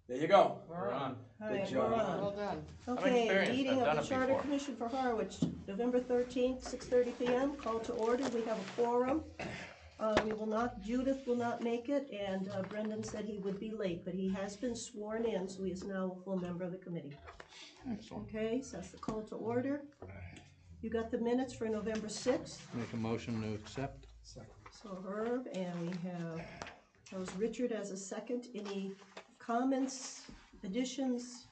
There you go. We're on. All Good right, job. we're on. Well done. Okay, experienced. meeting I've done of the it Charter before. Commission for Harwich, November 13th, 6:30 PM, call to order, we have a quorum. Judith will not make it, and Brendan said he would be late, but he has been sworn in, so he is now a full member of the committee. Excellent. Okay, so that's the call to order. You got the minutes for November 6th, Make a motion to accept. Second. so Herb, and we have, that was Richard as a second. Any comments, additions,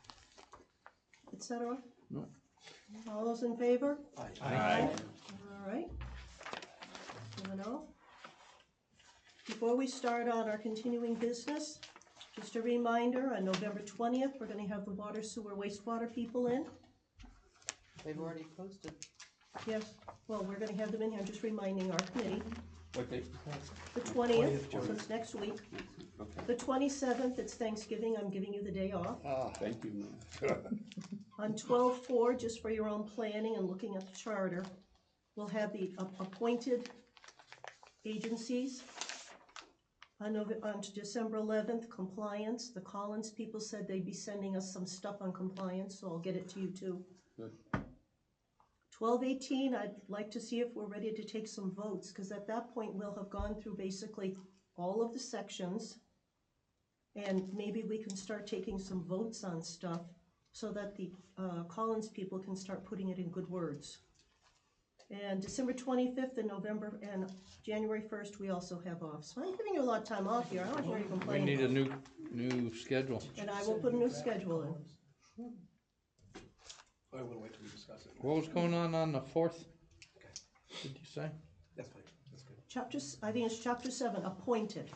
etc.? No. All those in favor? Aye. All right. Moving on. Before we start on our continuing business, just a reminder, on November 20th, we're gonna have the water, sewer, wastewater people in. They've already posted. Yes, well, we're gonna have them in here, I'm just reminding our committee. What date? The 20th, 20th. so it's next week. Okay. The 27th, it's Thanksgiving, I'm giving you the day off. Thank you. On 12/4, just for your own planning and looking at the charter, we'll have the appointed agencies. On December 11th, compliance, the Collins people said they'd be sending us some stuff on compliance, so I'll get it to you too. Good. 12/18, I'd like to see if we're ready to take some votes, because at that point, we'll have gone through basically all of the sections, and maybe we can start taking some votes on stuff, so that the Collins people can start putting it in good words. And December 25th and November and January 1st, we also have off. So I'm giving you a lot of time off here. I don't hear you We complaining. need a new schedule. And I will put a new schedule in. I will wait till we discuss it. What was going on the 4th? Did you say? That's fine, that's good. I think it's chapter 7, appointed.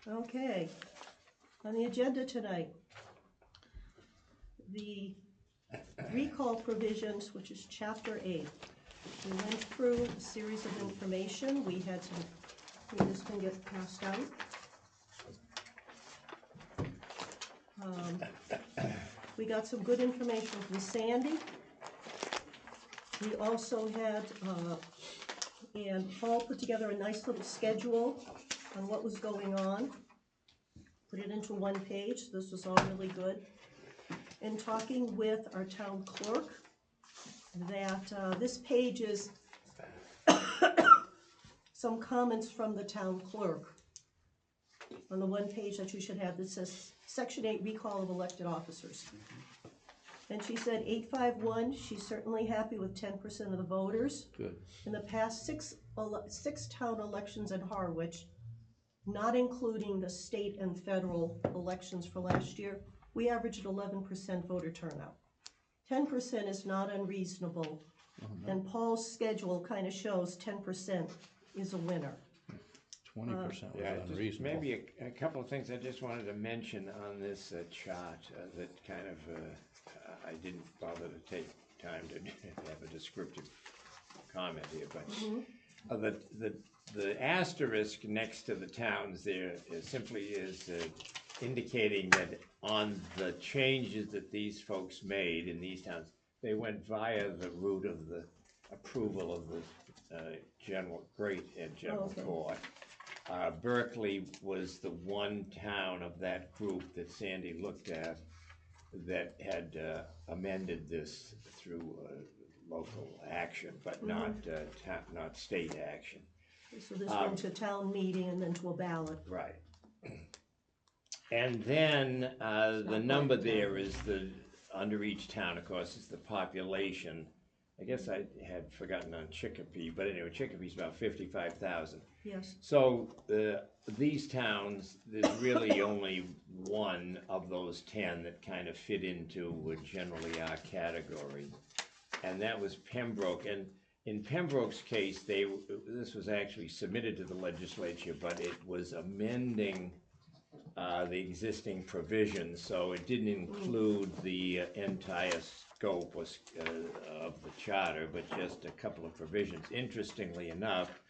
Okay, on the agenda tonight, the recall provisions, which is chapter 8. We went through a series of information. We had some, this can get passed out. We got some good information from Sandy. We also had, and Paul put together a nice little schedule on what was going on. Put it into one page. This was all really good. In talking with our town clerk, that this page is some comments from the town clerk. On the one page that you should have that says Section 8 Recall of Elected Officers. And she said 851, she's certainly happy with 10% of the voters. Good. In the past six town elections in Harwich, not including the state and federal elections for last year, we averaged 11% voter turnout. 10% is not unreasonable, and Paul's schedule kind of shows 10% is a winner. 20% was Yeah, just unreasonable. maybe a couple of things I just wanted to mention on this chart that kind of I didn't bother to take time to have a descriptive comment here, but the asterisk next to the towns there simply is indicating that on the changes that these folks made in these towns, they went via the route of the approval of the general court. Berkeley was the one town of that group that Sandy looked at that had amended this through local action, but not state action. So this went to town meeting and then to a ballot. Right. And then the number there is under each town, of course, is the population. I guess I had forgotten on Chicopee, but anyway, Chicopee's about 55,000. Yes. So these towns, there's really only one of those 10 that kind of fit into generally our category, and that was Pembroke. And in Pembroke's case, this was actually submitted to the legislature, but it was amending the existing provisions, so it didn't include the entire scope of the charter, but just a couple of provisions. Interestingly enough,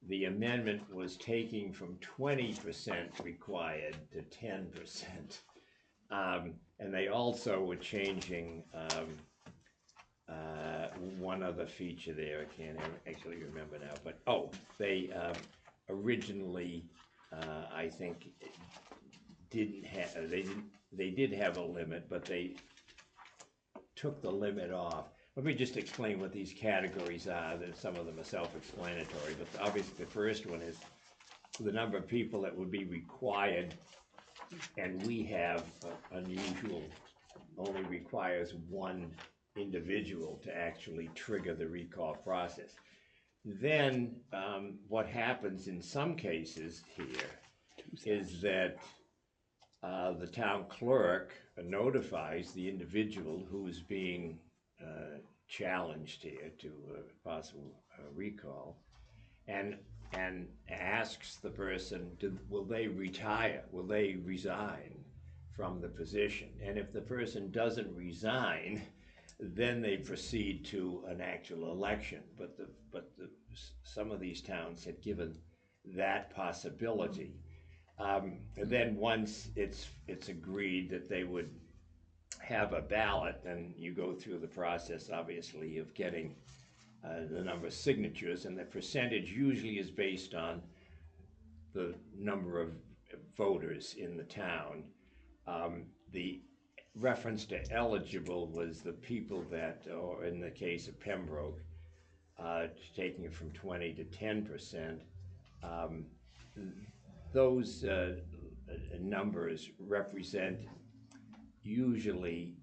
the amendment was taking from 20% required to 10%. And they also were changing one other feature there. I can't actually remember now, but they originally, I think, didn't have, they did have a limit, but they took the limit off. Let me just explain what these categories are. That some of them are self-explanatory, but obviously the first one is the number of people that would be required, and we have unusual, only requires one individual to actually trigger the recall process. Then what happens in some cases here is that the town clerk notifies the individual who is being challenged here to possible recall, and asks the person, will they retire? Will they resign from the position? And if the person doesn't resign, then they proceed to an actual election. But some of these towns had given that possibility. And then once it's agreed that they would have a ballot, then you go through the process, obviously, of getting the number of signatures, and the percentage usually is based on the number of voters in the town. The reference to eligible was the people that, or in the case of Pembroke, taking it from 20 to 10%. Those numbers represent usually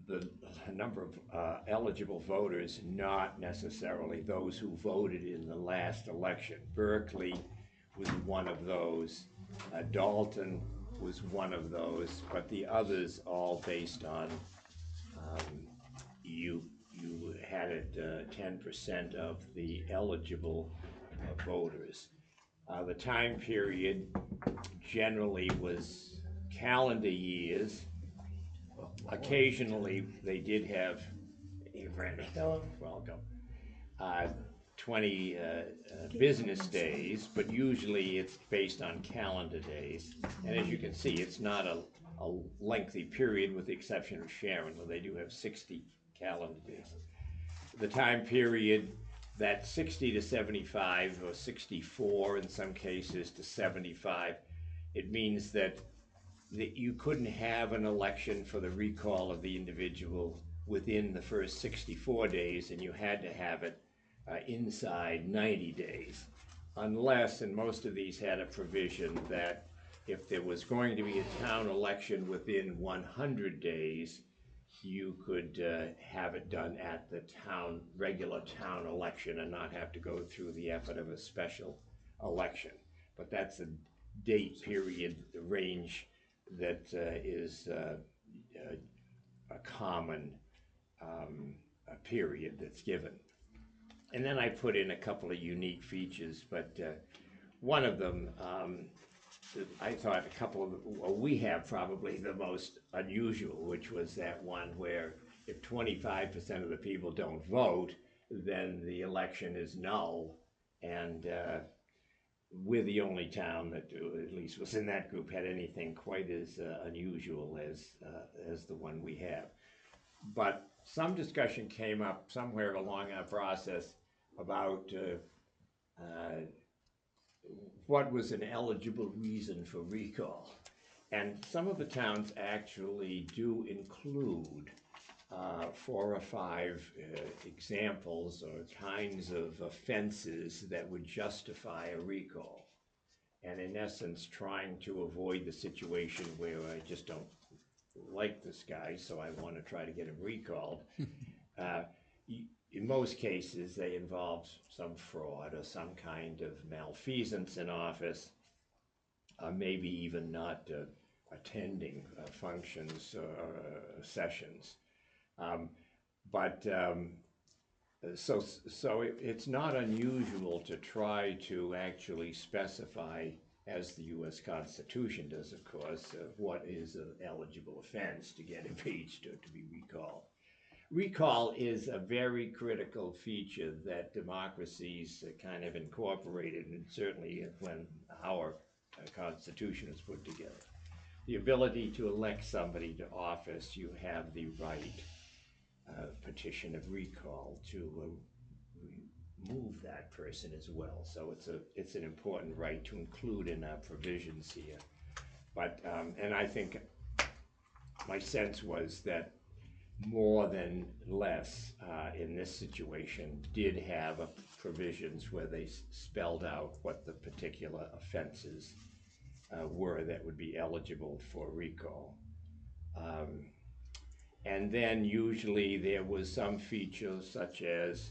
the number of eligible voters, not necessarily those who voted in the last election. Berkeley was one of those. Dalton was one of those, but the others all based on you had it 10% of the eligible voters. The time period generally was calendar years. Occasionally, they did have, hey Brandy, welcome, 20 business days, but usually it's based on calendar days. And as you can see, it's not a lengthy period, with the exception of Sharon, where they do have 60 calendar days. The time period, that 60 to 75, or 64 in some cases to 75, it means that you couldn't have an election for the recall of the individual within the first 64 days, and you had to have it inside 90 days. Unless, and most of these had a provision that if there was going to be a town election within 100 days, you could have it done at the regular town election and not have to go through the effort of a special election. But that's a date period, the range that is a common period that's given. And then I put in a couple of unique features, but one of them, I thought a couple of, well, we have probably the most unusual, which was that one where if 25% of the people don't vote, then the election is null. And we're the only town that, at least was in that group, had anything quite as unusual as the one we have. But some discussion came up somewhere along our process about what was an eligible reason for recall. And some of the towns actually do include 4 or 5 examples or kinds of offenses that would justify a recall. And in essence, trying to avoid the situation where I just don't like this guy, so I want to try to get him recalled. In most cases, they involve some fraud or some kind of malfeasance in office, maybe even not attending functions or sessions. So it's not unusual to try to actually specify, as the U.S. Constitution does, of course, what is an eligible offense to get impeached or to be recalled. Recall is a very critical feature that democracies kind of incorporated, and certainly when our Constitution was put together. The ability to elect somebody to office, you have the right, petition of recall, to move that person as well. So it's an important right to include in our provisions here. But, and I think my sense was that more than less in this situation did have provisions where they spelled out what the particular offenses were that would be eligible for recall. And then usually there was some features such as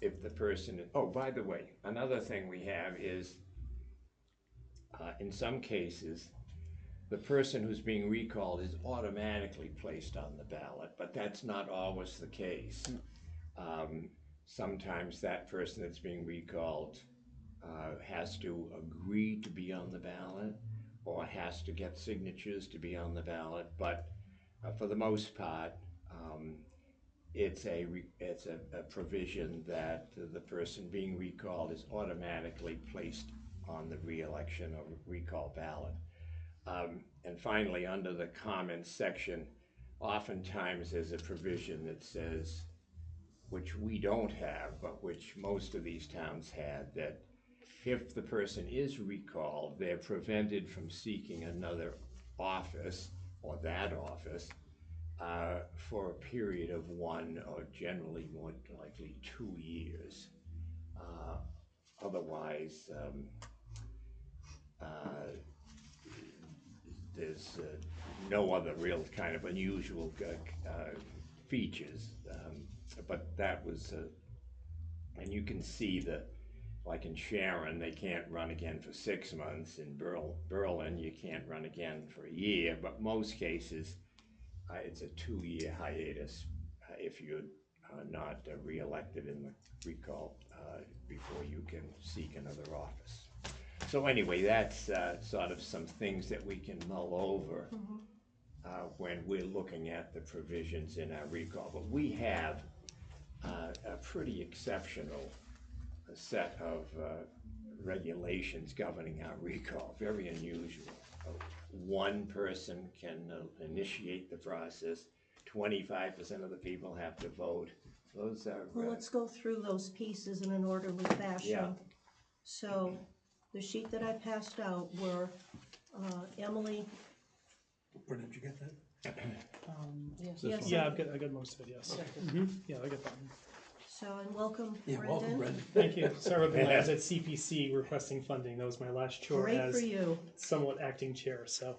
if the person, oh, by the way, another thing we have is in some cases, the person who's being recalled is automatically placed on the ballot, but that's not always the case. Sometimes that person that's being recalled has to agree to be on the ballot or has to get signatures to be on the ballot, but for the most part, it's a provision that the person being recalled is automatically placed on the re-election or recall ballot. And finally, under the comments section, oftentimes there's a provision that says, which we don't have, but which most of these towns had, that if the person is recalled, they're prevented from seeking another office or that office for a period of 1 or generally more likely 2 years. Otherwise, there's no other real kind of unusual features, but that was, and you can see that, like in Sharon, they can't run again for 6 months. In Berlin, you can't run again for a year, but most cases, it's a 2-year hiatus if you're not re-elected in the recall before you can seek another office. So anyway, that's sort of some things that we can mull over when we're looking at the provisions in our recall. But we have a pretty exceptional set of regulations governing our recall, very unusual. One person can initiate the process, 25% of the people have to vote. Those are... Well, let's go through those pieces in an orderly fashion. Yeah. So, the sheet that I passed out were, Emily, Where did you get that? Yes. Yes. Yeah, I got most of it, yes. Yeah, I got that one. so, and welcome, Yeah, welcome, Brendan. Brendan. Thank you. Sorry about that. I was at CPC requesting funding. That was my last chore Great as for you, somewhat acting chair. So,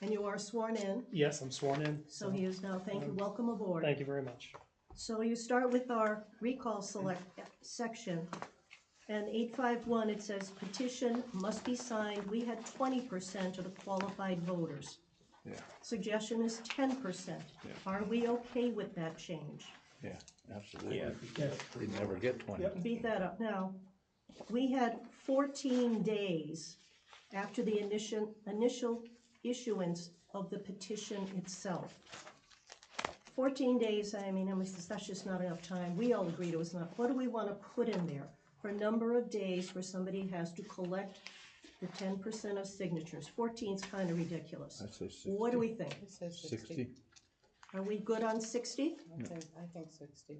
and you are sworn in, yes, I'm sworn in. so he is now, thank you, welcome aboard. Thank you very much. So you start with our recall select section, and 851, it says petition must be signed, we had 20% of the qualified voters. Yeah. Suggestion is 10%. Yeah. Are we okay with that change? Yeah, absolutely. Yeah. They never get 20. Beat that up. Now, we had 14 days after the initial issuance of the petition itself. 14 days, I mean, that's just not enough time. We all agreed it was not. What do we want to put in there for a number of days where somebody has to collect the 10% of signatures? 14 is kind of ridiculous. I'd say 60. What do we think? It says 60? Are we good on 60? I think 60.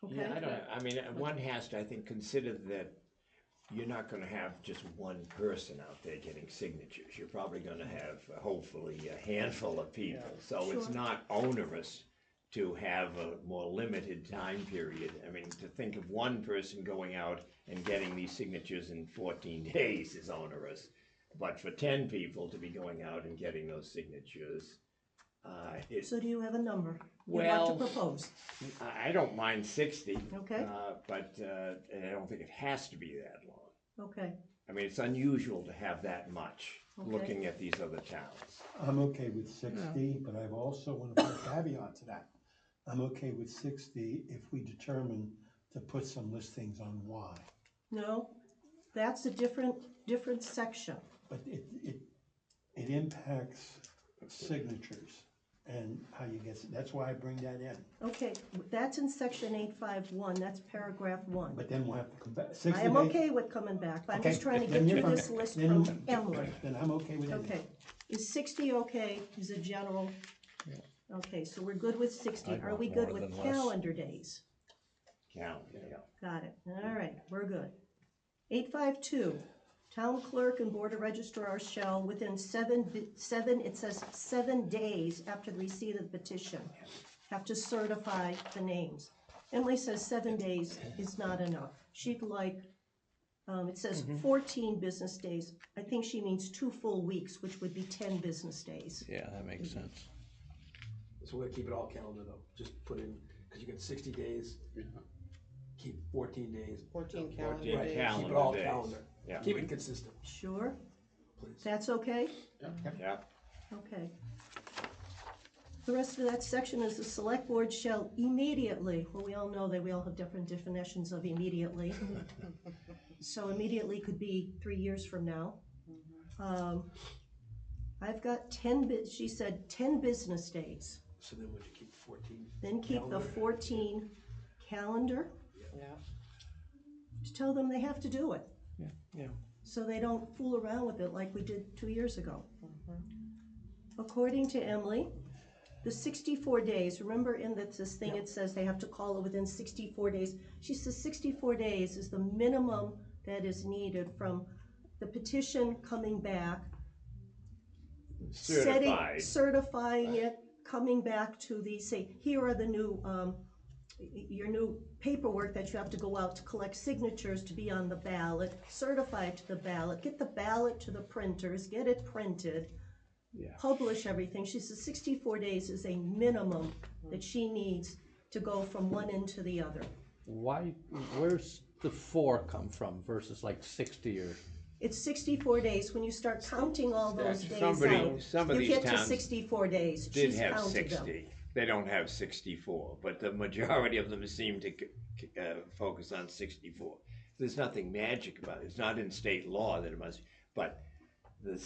Okay. Yeah, I mean, one has to, I think, consider that you're not gonna have just one person out there getting signatures. You're probably gonna have, hopefully, a handful of people. So it's Sure. not onerous to have a more limited time period. I mean, to think of one person going out and getting these signatures in 14 days is onerous. But for 10 people to be going out and getting those signatures, it's, So do you have a number you'd like Well, to propose? I don't mind 60. Okay. But I don't think it has to be that long. Okay, I mean, it's unusual to have that much, Okay. looking at these other towns. I'm okay with 60, but I've also want to put a caveat to that. I'm okay with 60 if we determine to put some listings on why. no, that's a different section. But it impacts signatures and how you get, that's why I bring that in. Okay, that's in section 851, that's paragraph 1. But then we'll have to come back. 60 I am days- okay with coming back, but I'm Okay, just trying to then get you're through fine. this list Then- from Emily. Then I'm okay with it. Okay, is 60 okay, is a general? Okay, so we're good with 60. I'd Are we want good more with than less. calendar days? calendar, yeah. Got it, all right, we're good. 852, town clerk and board of registrars shall within it says 7 days after the receipt of the petition, have to certify the names. Emily says 7 days is not enough. She'd like, it says 14 business days. I think she means 2 full weeks, which would be 10 business days. Yeah, that makes sense. So we're gonna keep it all calendar though, just put in, cause you get 60 days, keep 14 days. 14 14 calendar Right, days. calendar keep it all days. calendar. Yeah. Keep it consistent, Sure, please. that's okay? Yeah, Okay. The rest of that section is the select board shall immediately, well, we all know that we all have different definitions of immediately. So immediately could be 3 years from now. I've got 10, she said 10 business days. So then would you keep 14? Then keep the calendar? 14 calendar Yeah, to tell them they have to do it. Yeah. So they don't fool around with it like we did 2 years ago. According to Emily, the 64 days, remember in this thing it says they have to call it within 64 days. She says 64 days is the minimum that is needed from the petition coming back, certified. certifying it, coming back to the, say, here are the new, your new paperwork that you have to go out to collect signatures to be on the ballot, certify it to the ballot, get the ballot to the printers, get it printed, publish everything. She says 64 days is a minimum that she needs to go from one end to the other. Why, where's the 4 come from versus like 60 or? It's 64 days. When you start counting all those days Somebody- out, some of you these get to towns 64 days. did She's have counted them. 60. They don't have 64, but the majority of them seem to focus on 64. There's nothing magic about it. It's not in state law that it must, but the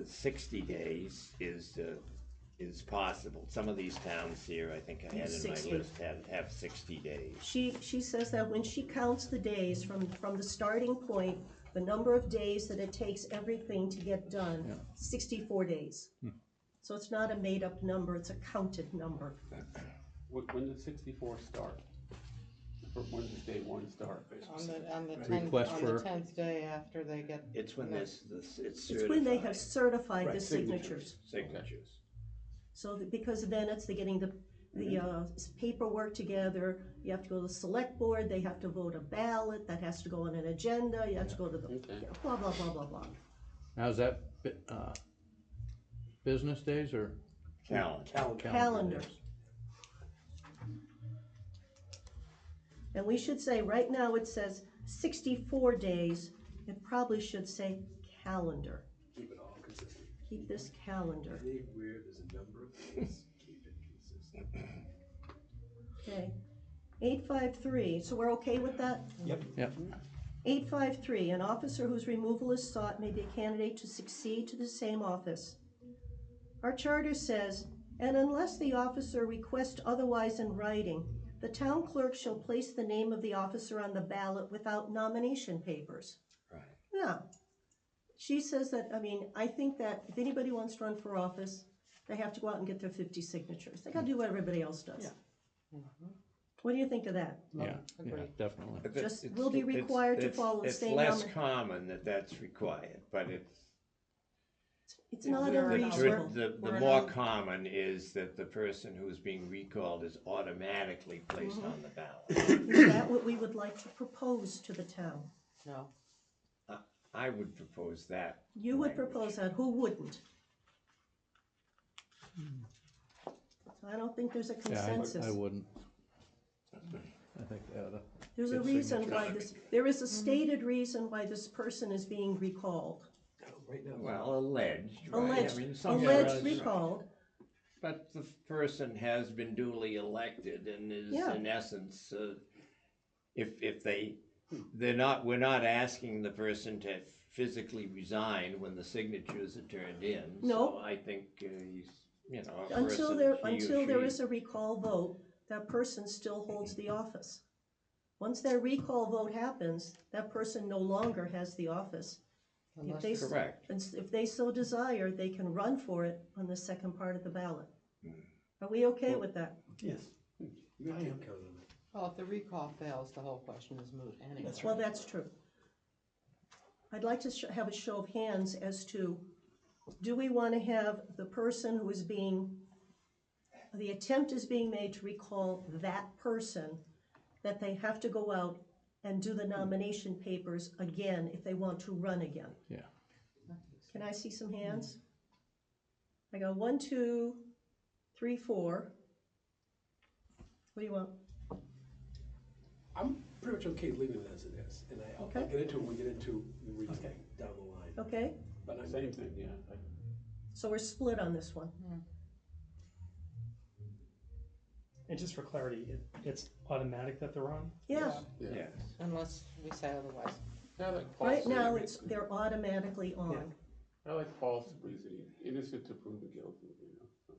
60 days is possible. Some of these towns here, I think I had in my 60. list, have 60 days. She says that when she counts the days from the starting point, the number of days that it takes everything to get done, 64 days. So it's not a made-up number, it's a counted number. When does 64 start? Or when does day 1 start? on the Request on for- the 10th day after they get. It's when it's It's certified. when they have certified the Right, signatures. Signatures. So because then it's the getting the paperwork together, you have to go to the select board, they have to vote a ballot, that has to go on an agenda, you have to go to the, blah, blah, blah, blah, blah. Now, is that, business days or? Calendar. Calendar. And we should say, right now it says 64 days, it probably should say calendar. Keep it all consistent. Keep this calendar. Anywhere there's a number of days, keep it consistent. Okay, 853, so we're okay with that? Yep. Yep. 853, an officer whose removal is sought may be a candidate to succeed to the same office. Our charter says, and unless the officer requests otherwise in writing, the town clerk shall place the name of the officer on the ballot without nomination papers. Right. Now, she says that, I mean, I think that if anybody wants to run for office, they have to go out and get their 50 signatures. They gotta do what everybody else does. What do you think of that? Yeah, Agreed. definitely. But Just will be required to follow the same It's less number. common that's required, but It's not We're not- unreasonable. the We're more not- common is that the person who's being recalled is automatically placed on the ballot. Is that what we would like to propose to the town? No, I would propose that. You would language. propose that, who wouldn't? I don't think there's a Yeah, consensus. I wouldn't. I think they oughta. There's a Good reason signature. why this, there is a stated reason why this person is being recalled. Right now. Well, alleged, right? Alleged, I mean, some alleged cases- recalled, But the person has been duly elected and is Yeah. in essence, if they're not, we're not asking the person to physically resign when the signatures are turned in. No. So I think he's, you know, a until person, there, he or until there she- is a recall vote, that person still holds the office. Once that recall vote happens, that person no longer has the office. If unless they, it's- Correct. and if they so desire, they can run for it on the second part of the ballot. Hmm. Are we okay with that? Yes. I am counting on that. Well, if the recall fails, the whole question is moot anyway. That's Well, that's true. I'd like to have a show of hands as to, do we want to have the person who is the attempt is being made to recall that person, that they have to go out and do the nomination papers again if they want to run again? Yeah. Can I see some hands? I got 1, 2, 3, 4. What do you want? I'm pretty much okay leaving it as it is, and I'll Okay. get into it when we get into the reasoning down the line. Okay, But I'm, Same thing, yeah. so we're split on this one. And just for clarity, it's automatic that they're on? Yeah, Yes. Unless we say otherwise. I like Paul right said, now they're automatically on. I like Paul's reasoning, innocent to proven guilty, you know, so.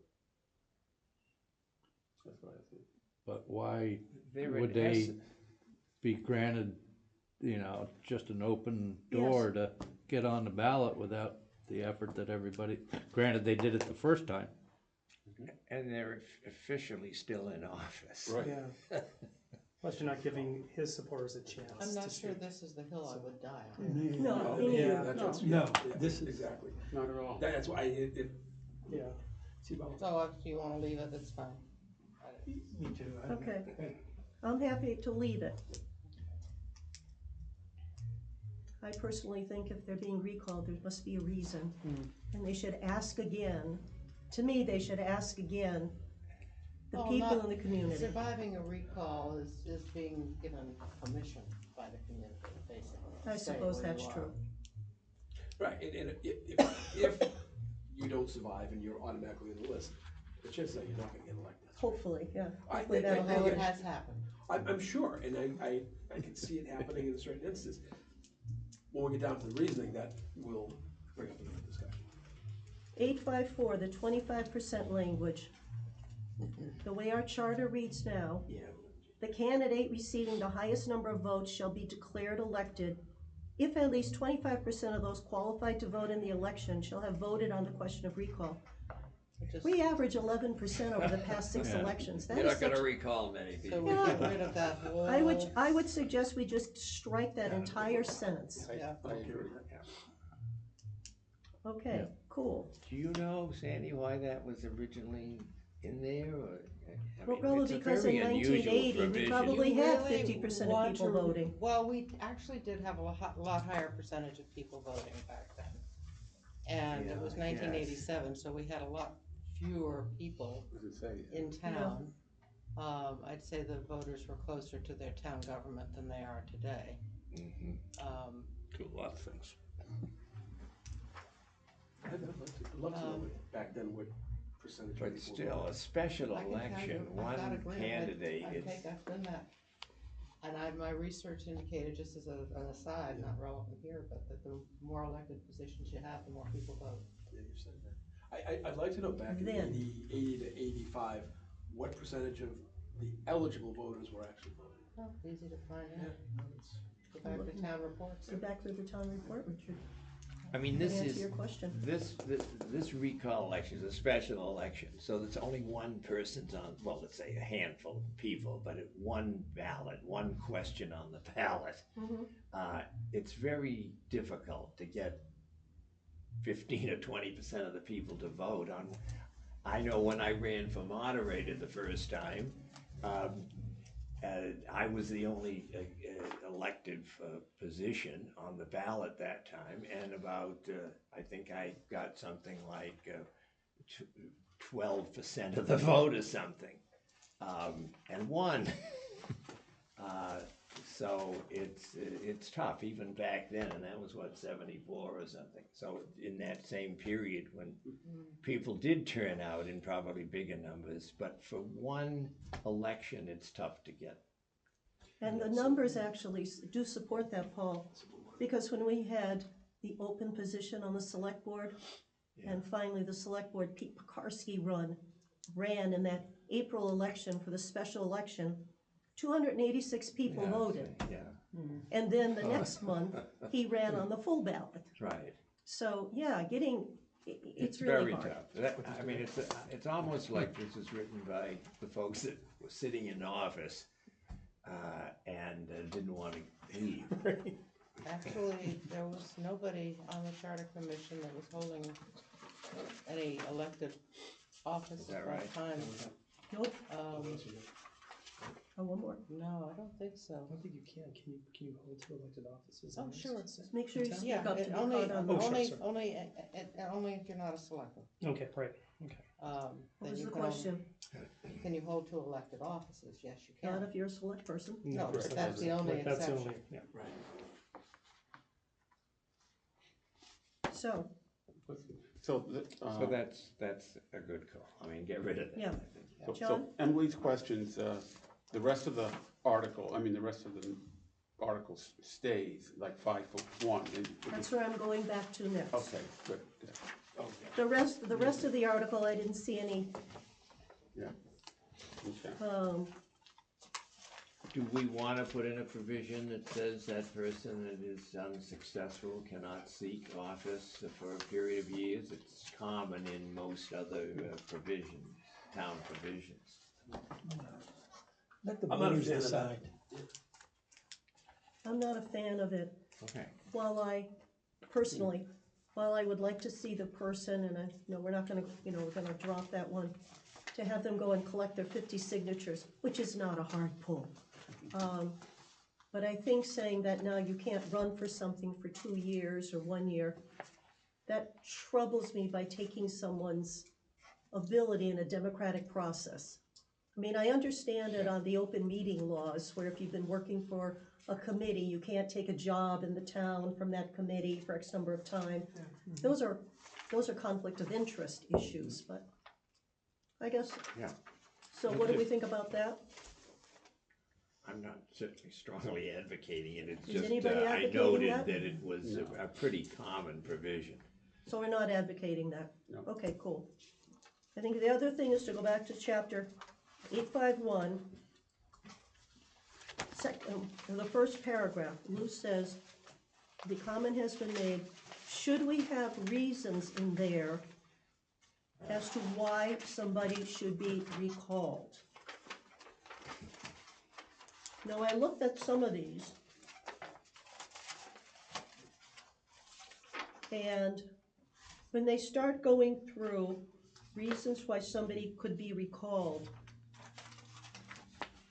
That's what I think. But why They're in would they essence- be granted, just an open door to get on the ballot without the effort that everybody, granted, they did it the first time. And they're officially still in office. Right. Yeah. Plus you're not giving his supporters a chance. I'm not to sure speak. this is the hill I would die on. No, Yeah. that's No, yeah, this is- exactly. Not at all. That's why Yeah. see, Bob? So if you wanna leave it, that's fine. Me too. Okay. I'm happy to leave it. I personally think if they're being recalled, there must be a reason. And they should ask again. To me, they should ask again the Well, people not- in the community. Surviving a recall is being given permission by the community, basically. I Stay suppose where you that's are. true. Right, and if you don't survive and you're automatically on the list, the chances are you're not gonna get elected. Hopefully, yeah. I- Hopefully I- that'll I- Although happen. it has happened. I'm sure, and I can see it happening in certain instances. When we get down to the reasoning, that will bring up another discussion. 854, the 25% language. The way our charter reads now, Yeah. the candidate receiving the highest number of votes shall be declared elected if at least 25% of those qualified to vote in the election shall have voted on the question of recall. Which is- We average 11% over the past 6 elections. That You're is not gonna such- recall many So people. we get rid of that whole. I would suggest we just strike that entire sentence. Yeah. I agree. Okay, cool. Do you know, Sandy, why that was originally in there, or? I Well, mean, probably it's a because very in unusual 1980, we provision. probably You had really 50% of want people to- voting. Well, we actually did have a lot higher percentage of people voting back then. And it was Yeah, 1987, so we had a lot fewer people What does it say? in town. I'd say the voters were closer to their town government than they are today. Mhm. To a lot of things. I'd love to know back then what percentage of But people still, voted. a special I can tell you, election, I've got one a grant. candidate, I've done that. And my research indicated, just as an aside, not relevant here, but that the more elected positions you have, the more people vote. Yeah, you've said that. I'd like to know back in Then. 80 to 85, what percentage of the eligible voters were actually voting? Oh, easy to find Yeah, out. no, it's- Go back to town reports. Go back to the town report, Richard. I mean, this Answer is, your question. this recall election is a special election, so there's only one person's on, well, let's say a handful of people, but one ballot, one question on the ballot. It's very difficult to get 15 or 20% of the people to vote on. I know when I ran for moderator the first time, I was the only elected position on the ballot that time, and about, I think I got something like 12% of the vote or something, and won. So it's tough, even back then, and that was what, 74 or something. So in that same period when people did turn out in probably bigger numbers, but for one election, it's tough to get. And the numbers actually do support that, Paul, because when we had the open position on the select board, and finally the select board, Pete Pekarsky ran in that April election for the special election, 286 people voted. Yeah, And then the next month, he ran on the full ballot. right. So, yeah, it's really Very hard. tough. I mean, it's almost like this is written by the folks that were sitting in office and didn't want to leave. Actually, there was nobody on the Charter Commission that was holding any elected office Is that at right? that time. Nope. Oh, one more. No, I don't think so. I don't think you can. Can you hold two elected offices? Oh, sure. Just make sure you speak Yeah, up to it be only, caught on. Oh, sure, only, sorry. only if you're not a selectman. Okay, right, okay. What Then was you the can question? Can you hold two elected offices? Yes, you Not can. if you're a select person. No, Right, that's the only that's the exception. only, yeah. Right. So, So, So that's a good call. I mean, get rid of that. Yeah. I think. so John? Emily's questions, the rest of the article, I mean, the rest of the articles stays, like 5.1. that's where I'm going back to next. Okay, good, good. The rest of the article, I didn't see any, Yeah. Okay. Do we want to put in a provision that says that person that is unsuccessful cannot seek office for a period of years? It's common in most other provisions, town provisions. Let the I'm not a voters fan of that. decide. I'm not a fan of it. Okay. Personally, while I would like to see the person, and we're not gonna, we're gonna drop that one, to have them go and collect their 50 signatures, which is not a hard pull. But I think saying that now you can't run for something for 2 years or 1 year, that troubles me by taking someone's ability in a democratic process. I mean, I understand it on the open meeting laws, where if you've been working for a committee, you can't take a job in the town from that committee for X number of time. Those are conflict of interest issues, but I guess. Yeah. So what do we think about that? I'm not certainly strongly advocating it. It's Is just, anybody I advocating noted that? that it was a pretty common provision. So we're not advocating that? No. Okay, cool. I think the other thing is to go back to chapter 851. The first paragraph, Lou says, the comment has been made, should we have reasons in there as to why somebody should be recalled? Now, I looked at some of these, and when they start going through reasons why somebody could be recalled,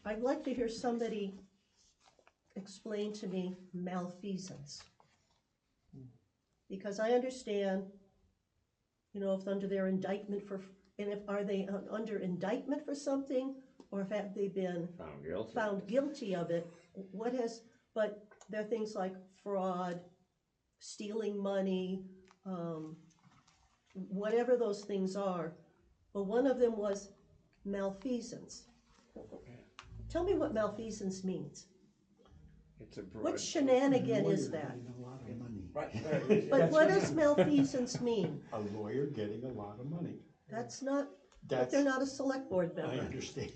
I'd like to hear somebody explain to me malfeasance. Because I understand, if under their indictment are they under indictment for something, or have they been found guilty of it? But there are things like fraud, stealing money, whatever those things are. But one of them was malfeasance. Tell me what malfeasance means. It's a broad. What shenanigan is Lawyer that? getting a lot of money. Right. But what does malfeasance mean? A lawyer getting a lot of money. That's not, but That's, they're not a select board I member. understand.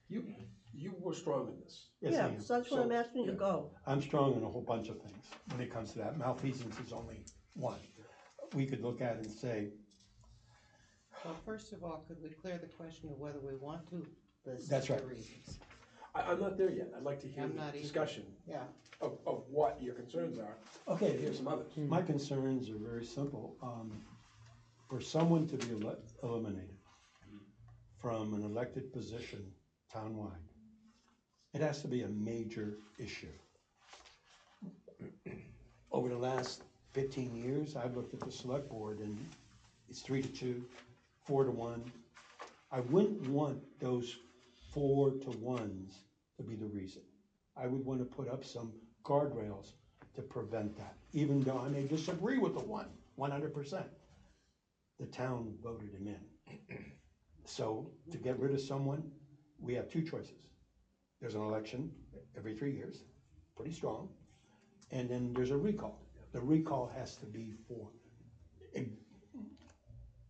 You were strong in this. Yes, I Yeah, am. so that's what I'm asking you to go. I'm strong on a whole bunch of things when it comes to that. Malfeasance is only one. We could look at it and say, Well, first of all, could we clear the question of whether we want to list That's the right. reasons? I'm not there yet. I'd like to hear I'm not the either. discussion Yeah. of what your concerns are. okay, Here's some others. my concerns are very simple. For someone to be eliminated from an elected position townwide, it has to be a major issue. Over the last 15 years, I've looked at the select board and it's 3-2, 4-1. I wouldn't want those 4-1s to be the reason. I would want to put up some guardrails to prevent that, even though I may disagree with the 100%. The town voted him in. So to get rid of someone, we have two choices. There's an election every 3 years, pretty strong, and then there's a recall. The recall has to be for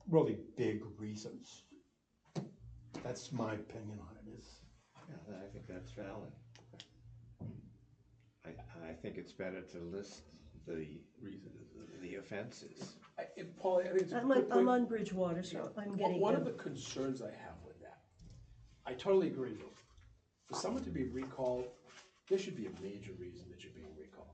really big reasons. That's my opinion on it. Yeah, I think that's valid. I think it's better to list the reasons, the offenses. Paul, I think it's a I'm good on point. Bridgewater, so I'm getting One of them. the concerns I have with that, I totally agree with you. for someone to be recalled, there should be a major reason that you're being recalled.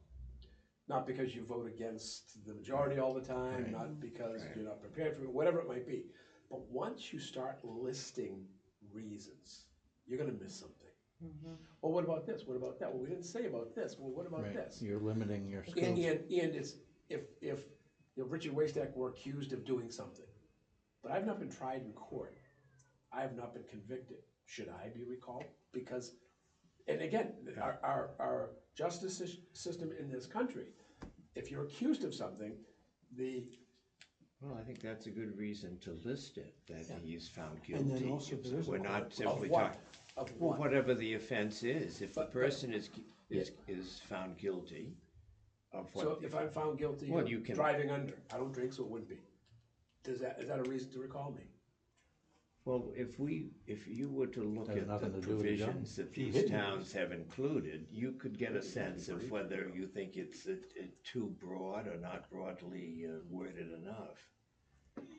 Not because you vote against the majority all the time, Right. not because Right. you're not prepared for it, whatever it might be. But once you start listing reasons, you're gonna miss something. Well, what about this? What about that? Well, we didn't say about this. Well, what about Right, this? you're limiting your And, scope. and it's, if Richard Wastack were accused of doing something, but I've not been tried in court, I have not been convicted, should I be recalled? Because, and again, our justice system in this country, if you're accused of something, Well, I think that's a good reason to list it, that he's found And then guilty. also there is a We're not court- simply of what? talking, Of well, what? whatever the offense is, if the But- person is found guilty of So what, if I'm found guilty Well, you of can- driving under, I don't drink, so it wouldn't be. Is that a reason to recall me? well, if you were to look Has at the nothing to do with the gun. provisions that He these hit me. towns have included, you could get a sense of whether you think it's too broad or not broadly worded enough.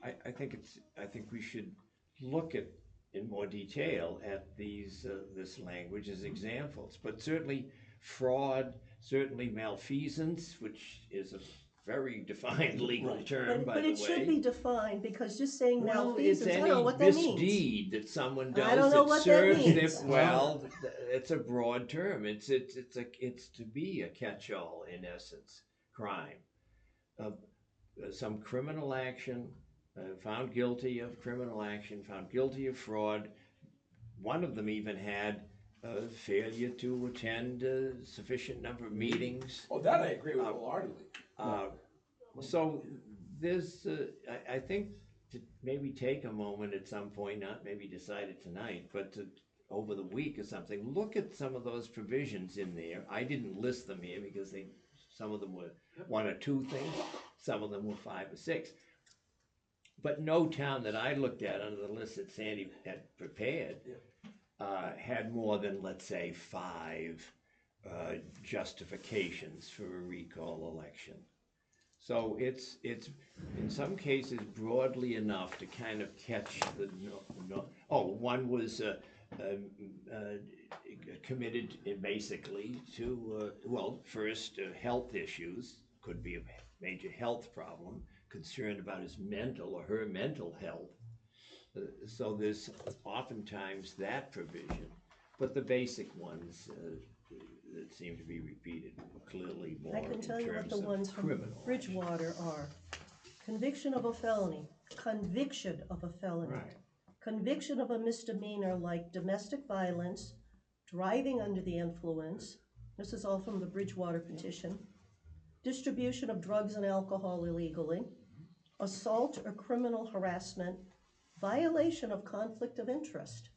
I think we should look at, in more detail, at this language as examples, but certainly fraud, certainly malfeasance, which is a very defined legal term, by But the way. it should be defined, because just saying Well, malfeasance, it's I don't know what that any means. misdeed that someone does I don't know that what that serves means. them well. It's a broad term. It's to be a catch-all in essence. Crime, some criminal action, found guilty of criminal action, found guilty of fraud. One of them even had failure to attend a sufficient number of meetings. Oh, that I agree with wholeheartedly. So there's, I think to maybe take a moment at some point, not maybe decide it tonight, but to, over the week or something, look at some of those provisions in there. I didn't list them here because some of them were one or two things, some of them were 5 or 6. But no town that I looked at under the list that Sandy had prepared had more than, let's say, 5 justifications for a recall election. So it's in some cases broadly enough to kind of catch the one was committed basically to first health issues, could be a major health problem, concerned about his mental or her mental health. So there's oftentimes that provision, but the basic ones that seem to be repeated clearly more I can tell you what in the terms ones of from criminal Bridgewater are. Conviction of a felony, conviction of a felony. Right. Conviction of a misdemeanor like domestic violence, driving under the influence, this is all from the Bridgewater petition, distribution of drugs and alcohol illegally, assault or criminal harassment, violation of conflict of interest,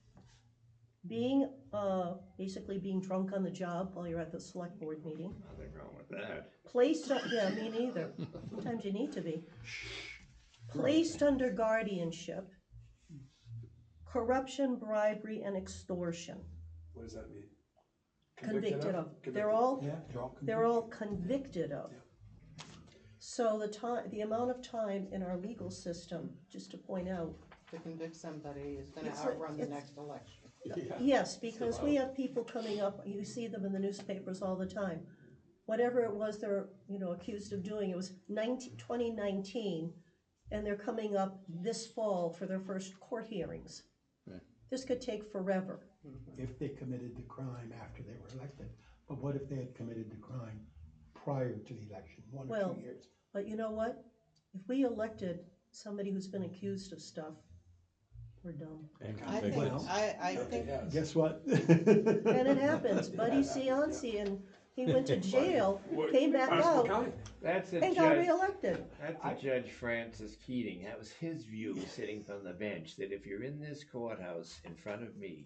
basically being drunk on the job while you're at the select board meeting, Nothing wrong with that. placed, yeah, me neither, sometimes you need to be, placed under guardianship, corruption, bribery, and extortion. What does that mean? Convicted of. Convicted. They're all convicted of. So the amount of time in our legal system, just to point out, To convict somebody is gonna It's outrun the it's- next election. yes, because we have people coming up, you see them in the newspapers all the time. Whatever it was they're, accused of doing, it was 2019, and they're coming up this fall for their first court hearings. Right. This could take forever. If they committed the crime after they were elected. But what if they had committed the crime prior to the election, 1 or Well, 2 years? But you know what? If we elected somebody who's been accused of stuff, we're dumb. And I think, Well- I think, Yes. Guess what? And it happens. Buddy Cianci, and he went to jail, came back Barnstable out, County. That's a and got judge, reelected. that's a Judge Francis Keating. That was his view sitting from the bench, that if you're in this courthouse in front of me,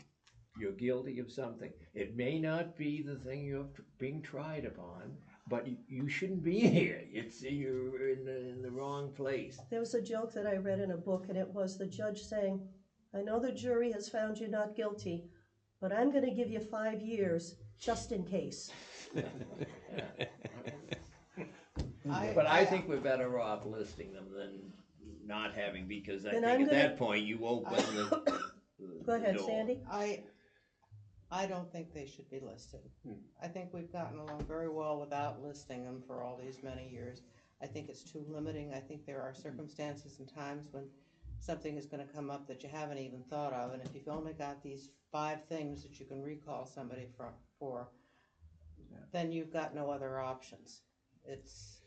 you're guilty of something. It may not be the thing you're being tried upon, but you shouldn't be here. You're in the wrong place. There was a joke that I read in a book, and it was the judge saying, I know the jury has found you not guilty, but I'm gonna give you 5 years, just in case. But I think we're better off listing them than not having, because I Then think I'm at gonna- that point you open the Go ahead, door. Sandy. I don't think they should be listed. Hmm. I think we've gotten along very well without listing them for all these many years. I think it's too limiting. I think there are circumstances and times when something is gonna come up that you haven't even thought of, and if you've only got these 5 things that you can recall somebody for, then you've got no other options. It's,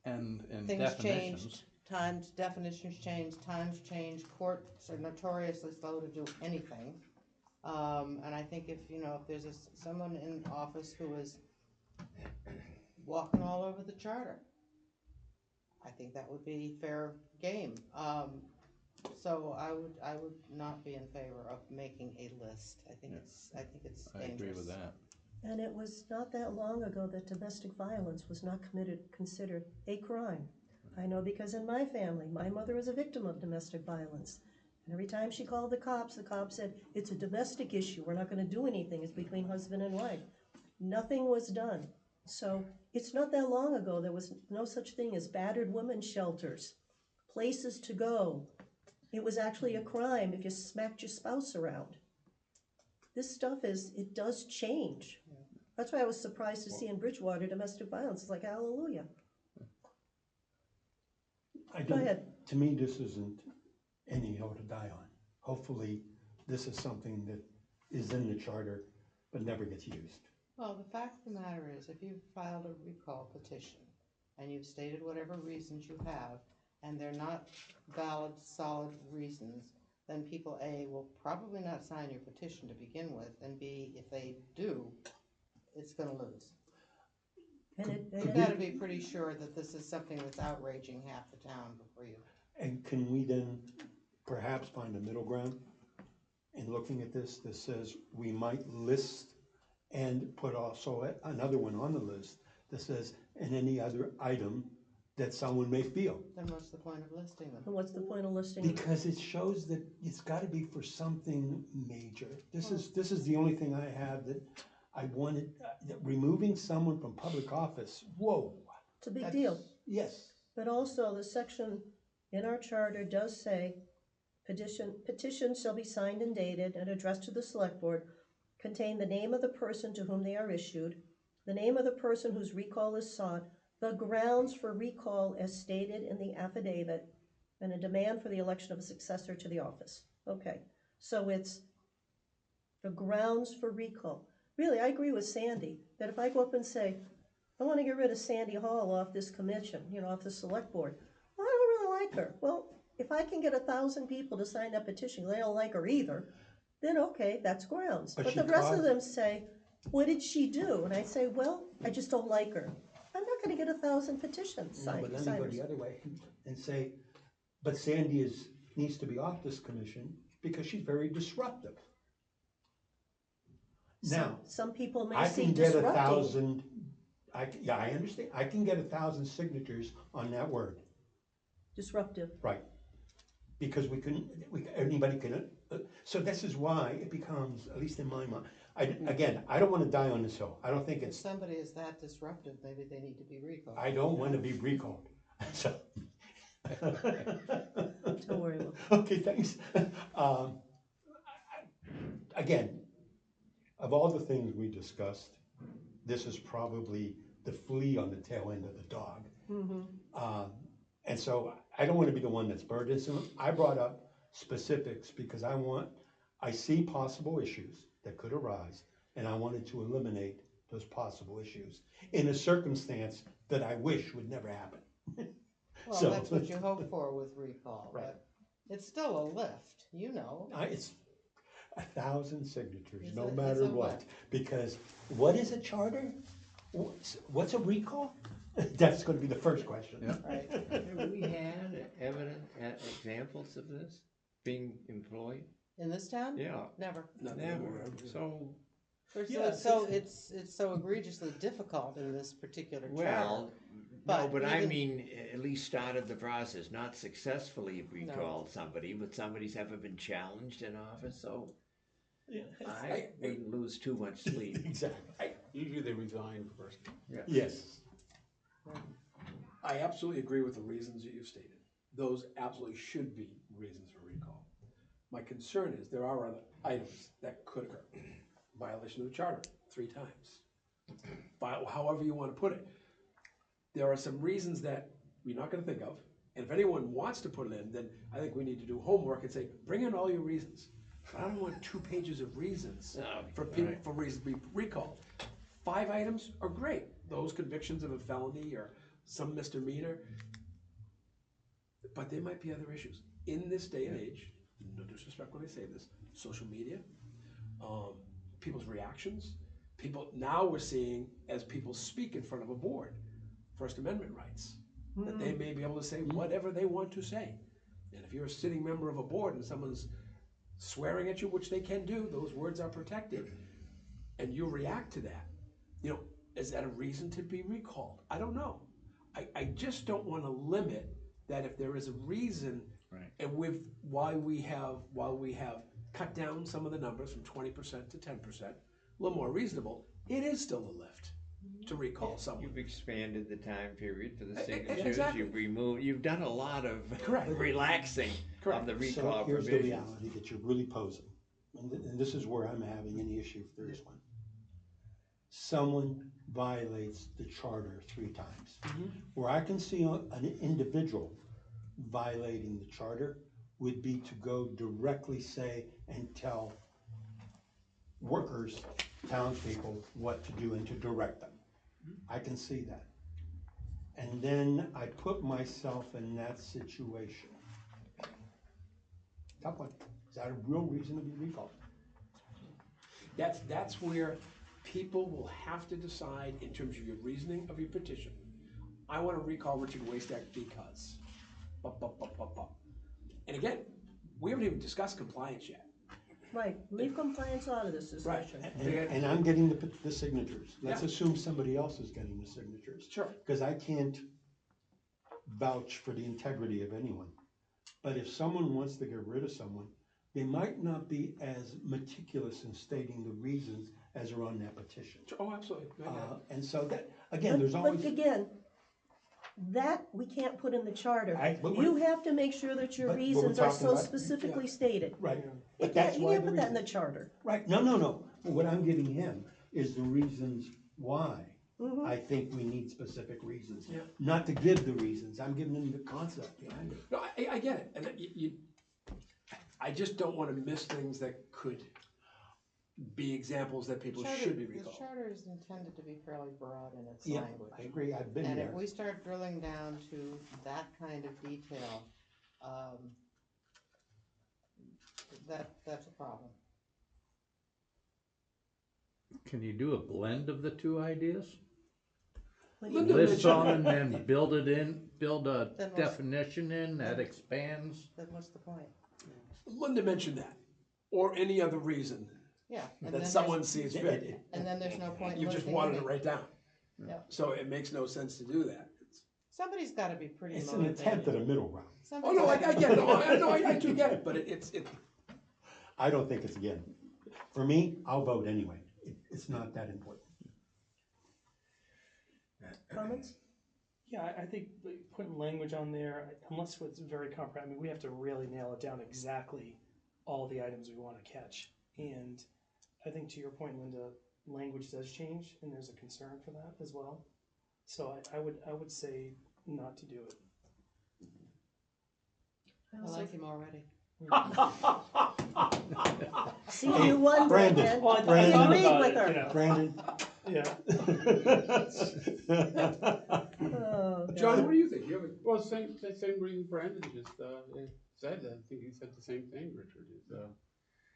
And things definitions. changed, definitions change, times change, courts are notoriously slow to do anything. And I think if there's someone in office who is walking all over the charter, I think that would be fair game. So I would not be in favor of making a list. I think it's dangerous. I agree with that. And it was not that long ago that domestic violence was not considered a crime. I know because in my family, my mother was a victim of domestic violence. And every time she called the cops said, it's a domestic issue, we're not gonna do anything, it's between husband and wife. Nothing was done. So it's not that long ago, there was no such thing as battered women's shelters, places to go. It was actually a crime if you smacked your spouse around. This stuff it does change. That's why I was surprised to see in Bridgewater domestic violence. It's like, hallelujah. Go ahead. To me, this isn't any hill to die on. Hopefully, this is something that is in the charter but never gets used. Well, the fact of the matter is, if you've filed a recall petition and you've stated whatever reasons you have, and they're not valid, solid reasons, then people, A, will probably not sign your petition to begin with, and B, if they do, it's gonna lose. And You've gotta be pretty sure that this is something that's outraging half the town before you. And can we then perhaps find a middle ground in looking at this that says we might list and put also another one on the list that says, and any other item that someone may feel? Then what's the point of listing them? And what's the point of listing it? Because it shows that it's gotta be for something major. This is the only thing I have that I wanted, that removing someone from public office, whoa, It's a big deal. yes. But also the section in our charter does say, petitions shall be signed and dated and addressed to the select board, contain the name of the person to whom they are issued, the name of the person whose recall is sought, the grounds for recall as stated in the affidavit, and a demand for the election of a successor to the office. Okay, so it's the grounds for recall. Really, I agree with Sandy, that if I go up and say, I want to get rid of Sandy Hall off this commission, off the select board, well, I don't really like her. Well, if I can get 1,000 people to sign that petition, they don't like her either, then okay, that's grounds. But But she the rest of caused- them say, what did she do? And I say, well, I just don't like her. I'm not gonna get 1,000 petitions No, signed. but let me go the other way and say, but Sandy needs to be off this commission because she's very disruptive. Now, Some people may I see can get disrupting. 1,000, I understand, I can get 1,000 signatures on that word, Disruptive. right? Because anybody can, so this is why it becomes, at least in my mind, again, I don't wanna die on this hill. I don't think If it's, somebody is that disruptive, maybe they need to be recalled. I don't wanna be recalled, so. Don't worry, Will. Okay, thanks. Again, of all the things we discussed, this is probably the flea on the tail end of the dog. And so I don't want to be the one that's burdensome. I brought up specifics because I see possible issues that could arise, and I wanted to eliminate those possible issues in a circumstance that I wish would never happen. Well, So- that's what you hope for with recall, Right. but it's still a lift, It's 1,000 signatures, It's no a- matter it's a what, what? because what is a charter? What's a recall? That's gonna be the first question. Yeah. Right. Have we had examples of this being employed? In this town? Yeah, Never. never. So, It's so egregiously difficult in this particular charter. well, no, But but I even- mean, at least started the process, not successfully recalled somebody, but somebody's ever been challenged in office, so I wouldn't lose too much sleep. Exactly. Usually they resign first. Yes. I absolutely agree with the reasons that you've stated. Those absolutely should be reasons for recall. My concern is there are other items that could occur. violation of the charter 3 times. However you want to put it. There are some reasons that we're not gonna think of, and if anyone wants to put it in, then I think we need to do homework and say, bring in all your reasons. But I don't want 2 pages of reasons for people, Right. for reasons to be recalled. 5 items are great, those convictions of a felony or some misdemeanor. But there might be other issues. In this day and age, no disrespect when I say this, social media, people's reactions, now we're seeing, as people speak in front of a board, First Amendment rights, that they may be able to say whatever they want to say. And if you're a sitting member of a board and someone's swearing at you, which they can do, those words are protected, and you react to that, is that a reason to be recalled? I don't know. I just don't wanna limit that if there is a reason. Right. And while we have cut down some of the numbers from 20% to 10%, a little more reasonable, it is still a lift to recall someone. You've expanded the time period for the Exactly. signatures, you've done a lot of Correct. relaxing of the So recall here's the provisions. reality that you're really posing, and this is where I'm having any issue if there is one. Someone violates the charter 3 times. Where I can see an individual violating the charter would be to go directly say and tell workers, townspeople, what to do and to direct them. I can see that. And then I put myself in that situation. Tough one. Is that a real reason to be recalled? That's where people will have to decide in terms of your reasoning of your petition. I wanna recall Richard Wastack because, And again, we haven't even discussed compliance yet. Right, leave compliance out of this discussion. And I'm getting the signatures. Let's Yeah. assume somebody else is getting the signatures. Sure. Because I can't vouch for the integrity of anyone. But if someone wants to get rid of someone, they might not be as meticulous in stating the reasons as are on that petition. Oh, absolutely. I get it. And so that, again, there's always. But again, that we can't put in the charter. But You have to make sure that your but we're reasons are talking so about- specifically stated. Right. You But that's can't, you why can't the put that in reason- the charter. Right, no. But what I'm giving him is the reasons why I think we need specific reasons. Yeah. Not to give the reasons, I'm giving him the concept behind it. No, I get it, and I just don't wanna miss things that could be examples that people should be The recalled. charter is intended to be fairly broad in its Yeah, language. I agree, I've been And if there. we start drilling down to that kind of detail, that's a problem. Can you do a blend of the 2 ideas? What do you Linda mean? List some and then build a Then what's- definition in that expands? Then what's the point? Linda mentioned that, or any other reason Yeah. and then that there's- someone sees fit. And then there's no point in You just listing wanted it any. right down. Yeah. So it makes no sense to do that. Somebody's gotta be pretty It's an motivated. attempt at a middle ground. Oh, Somebody's no, I gotta be get it, pretty no, I do get it, but it's, I don't think it's, again, for me, I'll vote anyway. It's not that important. Comments? Yeah, I think like, putting language on there, unless it's very comprehensive, I mean, we have to really nail it down exactly all the items we wanna catch. And I think to your point, Linda, language does change, and there's a concern for that as well. So I would say not to do it. I like him already. See, you won, Brandon, Brandon. Well, I He thought agreed about with it, her. you know. Brandon? Yeah. Oh, John, God. what do you think? You have a Well, same reason Brandon just, said, I think he said the same thing, Richard, is,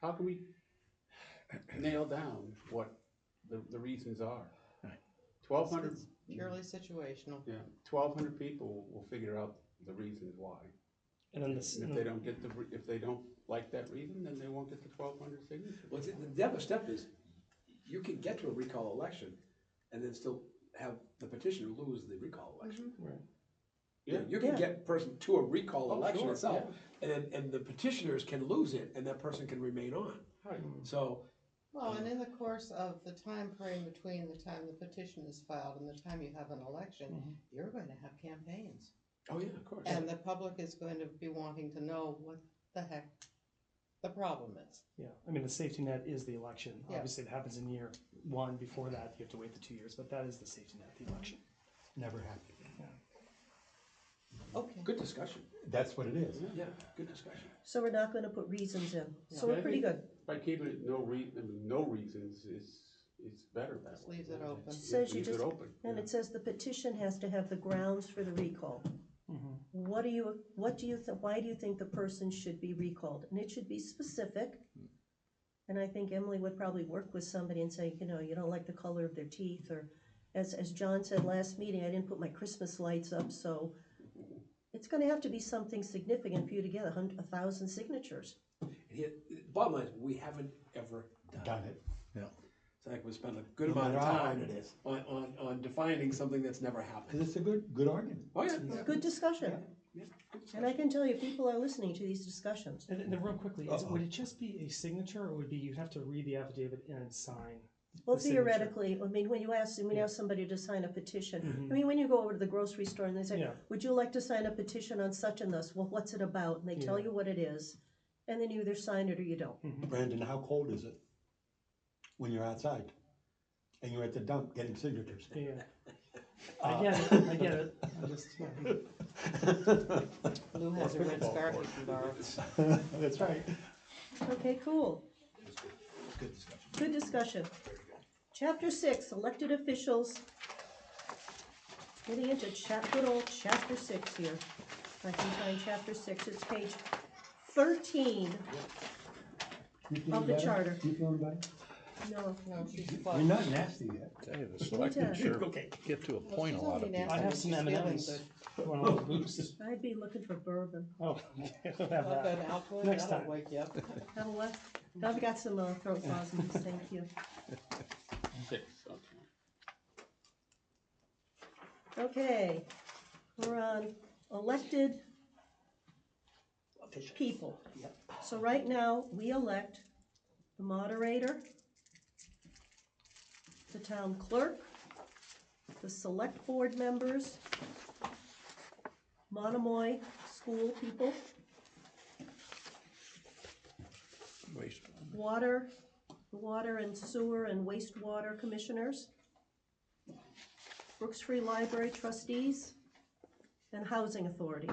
how can we nail down what the reasons are? Right. 1,200, It's purely situational. yeah, 1,200 people will figure out the reasons why. And then this, And if they don't get if they don't like that reason, then they won't get the 1,200 signatures. Well, the other step is, you can get to a recall election and then still have the petitioner lose the recall election. right. Yeah. You can Yeah. get a person to a recall Oh, election sure, itself, and the petitioners can lose it, and that person can remain on. Right. So, Well, and in the course of the time frame between the time the petition is filed and the time you have an election, you're going to have campaigns. oh yeah, of course. And the public is going to be wanting to know what the heck the problem is. Yeah, I mean, the safety net is the election. Yeah. Obviously, it happens in year one. Before that, you have to wait the 2 years, but that is the safety net, the election. Never happened. Okay. Good discussion. That's what it is. Yeah, good discussion. So we're not gonna put reasons in, so Yeah, we're I pretty think good. By keeping it no reasons, it's better that Just way. leaves it open. Says you Leaves it just, open, and yeah. it says the petition has to have the grounds for the recall. Mm-hmm. What do you why do you think the person should be recalled? And it should be specific. And I think Emily would probably work with somebody and say, you know, you don't like the color of their teeth, or as John said last meeting, I didn't put my Christmas lights up, so it's gonna have to be something significant for you to get 1,000 signatures. And here, bottom line is, we haven't ever done it. Yeah. So I think we spent a good No amount of matter how time hard it is. on defining something that's never happened. Cause it's a good argument. Oh, yeah. It's good discussion. Yeah, good And I discussion. can tell you, people are listening to these discussions. And then real quickly, would it just be a signature, or would be you'd have to read the affidavit and sign? Well, the signature? theoretically, I mean, when you ask somebody to sign a petition, Mhm. I mean, when you go over to the grocery store and they say, Yeah. would you like to sign a petition on such and thus? Well, what's it about? And they tell Yeah. you what it is, and then you either sign it or you don't. Brandon, how cold is it when you're outside and you're at the dump getting signatures? Yeah. I get it. I just, Lou has a red scarf you can borrow. That's right. Okay, cool. Good discussion. Good discussion. Chapter 6, elected officials. Getting into good old chapter 6 here. If I can find chapter 6, it's page 13 of the charter. You feeling better? No, No, she's You're fine. not nasty yet. Tell you, the selectmen sure Okay. get to a Well, point a she's lot of already people. nasty, I have but some she's feeling M&Ms. good. Want a little boost? I'd be looking for bourbon. Oh, okay, I'll have Okay, that. alcohol, Next that'll time. wake you up. Have a what? I've got some throat lozenges, thank you. 6, okay. Okay, we're on elected people. Yep. So right now, we elect the moderator, the town clerk, the select board members, Monomoy school people, Waste. the water and sewer and wastewater commissioners, Brooks Free Library trustees, and housing authority.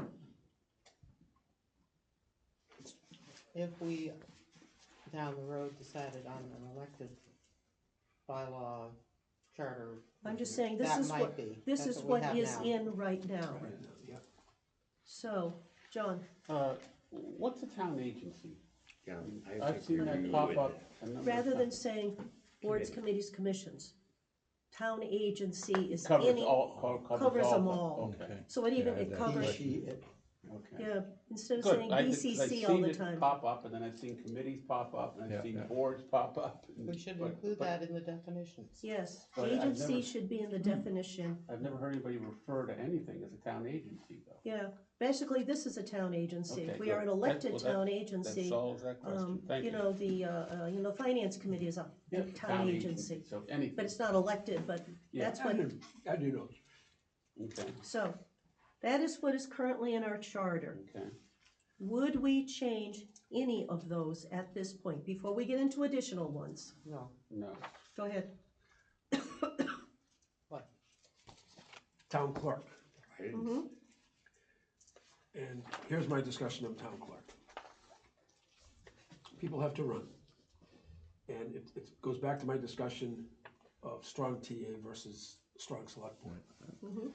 If we, down the road, decided on an elected bylaw, charter. I'm just saying, this that is might what, be. this That's is we what have is now. in right now. Right now, yeah. So, John, What's a town agency? John, I I've think seen we that pop would- up a number of rather than times. saying boards, committees, commissions, town agency is Covers any, covers them all. Okay, So it even, Yeah, it that- covers, He, it. okay. yeah, instead of Good, saying I've BCC all the seen it time. pop up, and then I've seen committees pop up, and Yeah, I've seen yeah. boards pop up. and- We should but- include but that in the definitions. Yes, But I've agency never- should be in the definition. I've never heard anybody refer to anything as a town agency, though. Yeah, basically, this is a town agency. Okay, We are an good. elected Well, that- town That agency. solves that question, thank you. The finance committee is a Yeah, town agency, So anything. but it's not elected, but Yeah. that's what, I do know. Okay, so, that is what is currently in our charter. okay. Would we change any of those at this point, before we get into additional ones? No, No. Go ahead. what? Town clerk. Right? Mhm. And here's my discussion of town clerk. People have to run. And it goes back to my discussion of strong TA versus strong select board. Mhm.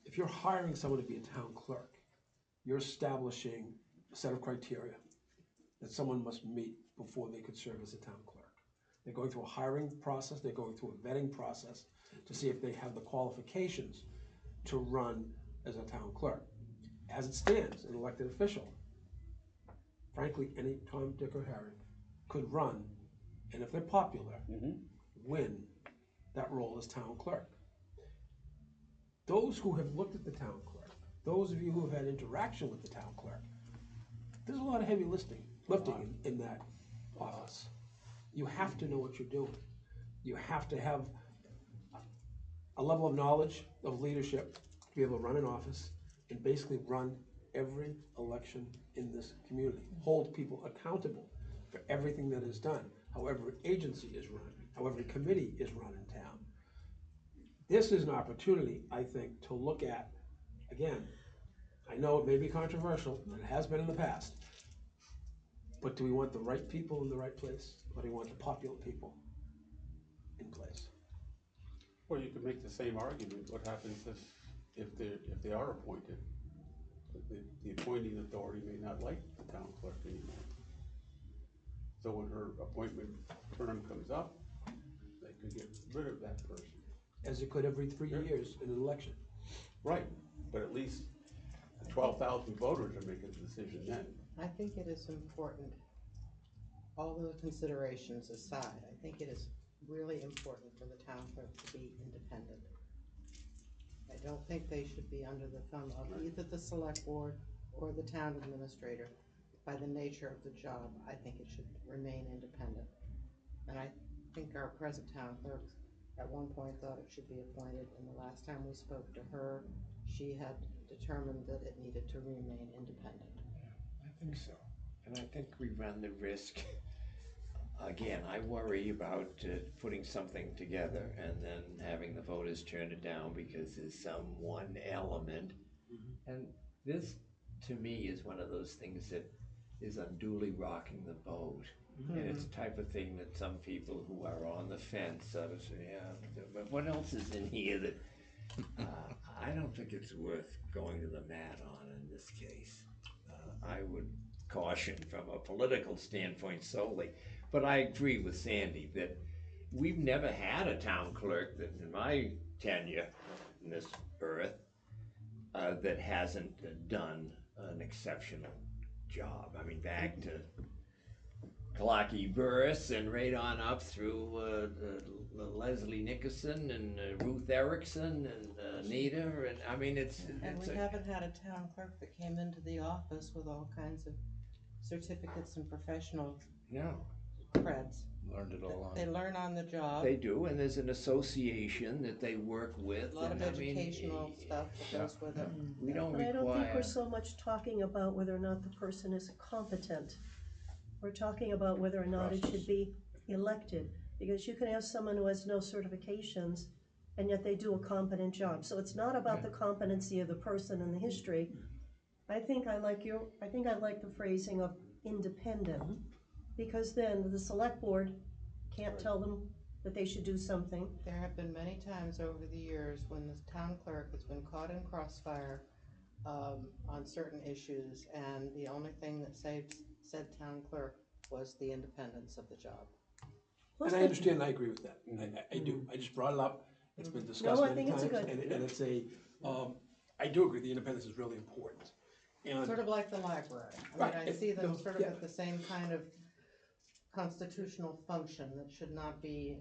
If you're hiring someone to be a town clerk, you're establishing a set of criteria that someone must meet before they could serve as a town clerk. They're going through a hiring process, they're going through a vetting process to see if they have the qualifications to run as a town clerk. As it stands, an elected official, frankly, any Tom, Dick, or Harry could run, and if they're popular, win that role as town clerk. Those who have looked at the town clerk, those of you who have had interaction with the town clerk, there's a lot of heavy lifting in that office. You have to know what you're doing. You have to have a level of knowledge, of leadership, to be able to run an office and basically run every election in this community. Hold people accountable for everything that is done, how every agency is run, how every committee is run in town. This is an opportunity, I think, to look at, again, I know it may be controversial, and it has been in the past, but do we want the right people in the right place, or do we want the popular people in place? Well, you could make the same argument, what happens if they are appointed? The appointing authority may not like the town clerk anymore. So when her appointment term comes up, they could get rid of that person. As it could every 3 years in an election. Right, but at least the 12,000 voters are making the decision then. I think it is important, all the considerations aside, I think it is really important for the town clerk to be independent. I don't think they should be under the thumb of either the select board or the town administrator. By the nature of the job, I think it should remain independent. And I think our present town clerk at one point thought it should be appointed, and the last time we spoke to her, she had determined that it needed to remain independent. I think so. And I think we run the risk, again, I worry about putting something together and then having the voters turn it down because there's some one element. And this, to me, is one of those things that is unduly rocking the boat. And it's the type of thing that some people who are on the fence sort of say, yeah, but what else is in here that, I don't think it's worth going to the mat on in this case. I would caution from a political standpoint solely, but I agree with Sandy that we've never had a town clerk that in my tenure in this earth, that hasn't done an exceptional job. I mean, back to Clarky Burris and right on up through Leslie Nickerson and Ruth Erickson and Anita, and I mean, And we haven't had a town clerk that came into the office with all kinds of certificates and professional no, creds. Learned it all They on. learn on the job. they do, and there's an association that they work with. A lot of and I mean, educational stuff that goes with it. We don't But I don't think require. we're so much talking about whether or not the person is competent. We're talking about whether or not it should be elected, because you can have someone who has no certifications, and yet they do a competent job. So it's not about the competency of the person and the history. I think I like the phrasing of independent, because then the select board can't tell them that they should do something. There have been many times over the years when the town clerk has been caught in crossfire on certain issues, and the only thing that saved said town clerk was the independence of the job. Plus And I the- understand, and I agree with that, I do, I just brought it up, it's been discussed I many think it's times, a good- and it's I do agree, the independence is really important. And Sort of like the library. I mean, Right, I it- see them the- sort of yeah. at the same kind of constitutional function that should not be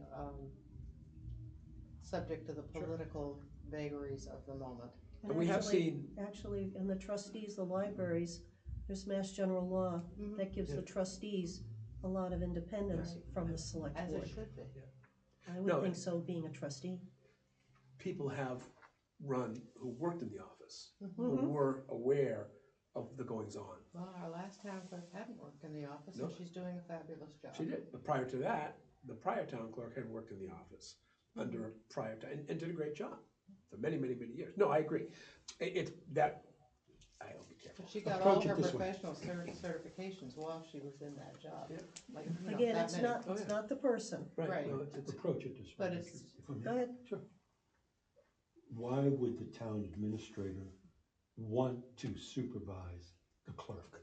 subject to the political vagaries of the moment. And we have seen, Actually, in the trustees, the libraries, there's mass general law that gives the trustees a lot of independence from the select As board. it should be. I No, would think so, being a trustee. people have run, who worked in the office, Mm-hmm. who were aware of the goings-on. Well, our last town clerk hadn't worked in the office, No. and she's doing a fabulous job. She did, but prior to that, the prior town clerk had worked in the office under a prior, and did a great job for many, many, many years. No, I agree. It's that, I'll be careful. But she got all Approach it her this way. professional certifications while she was in that job. Yeah. Like, you know, Again, that it's many. not, it's not the person. Right. No, it's- Approach it this way. But it's- if I may. Go ahead. Sure. Why would the town administrator want to supervise the clerk?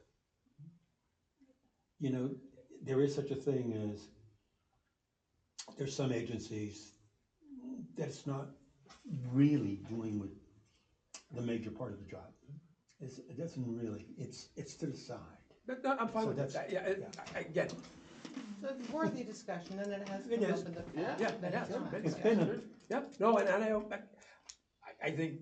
You know, there is such a thing as, there's some agencies that's not really doing with the major part of the job. It doesn't really, it's to the side. No, I'm fine So with that, that's- yeah, again, So it's worthy discussion, and it has It come is. up in the yeah, past many yeah, times. It's been, yeah, no, and I think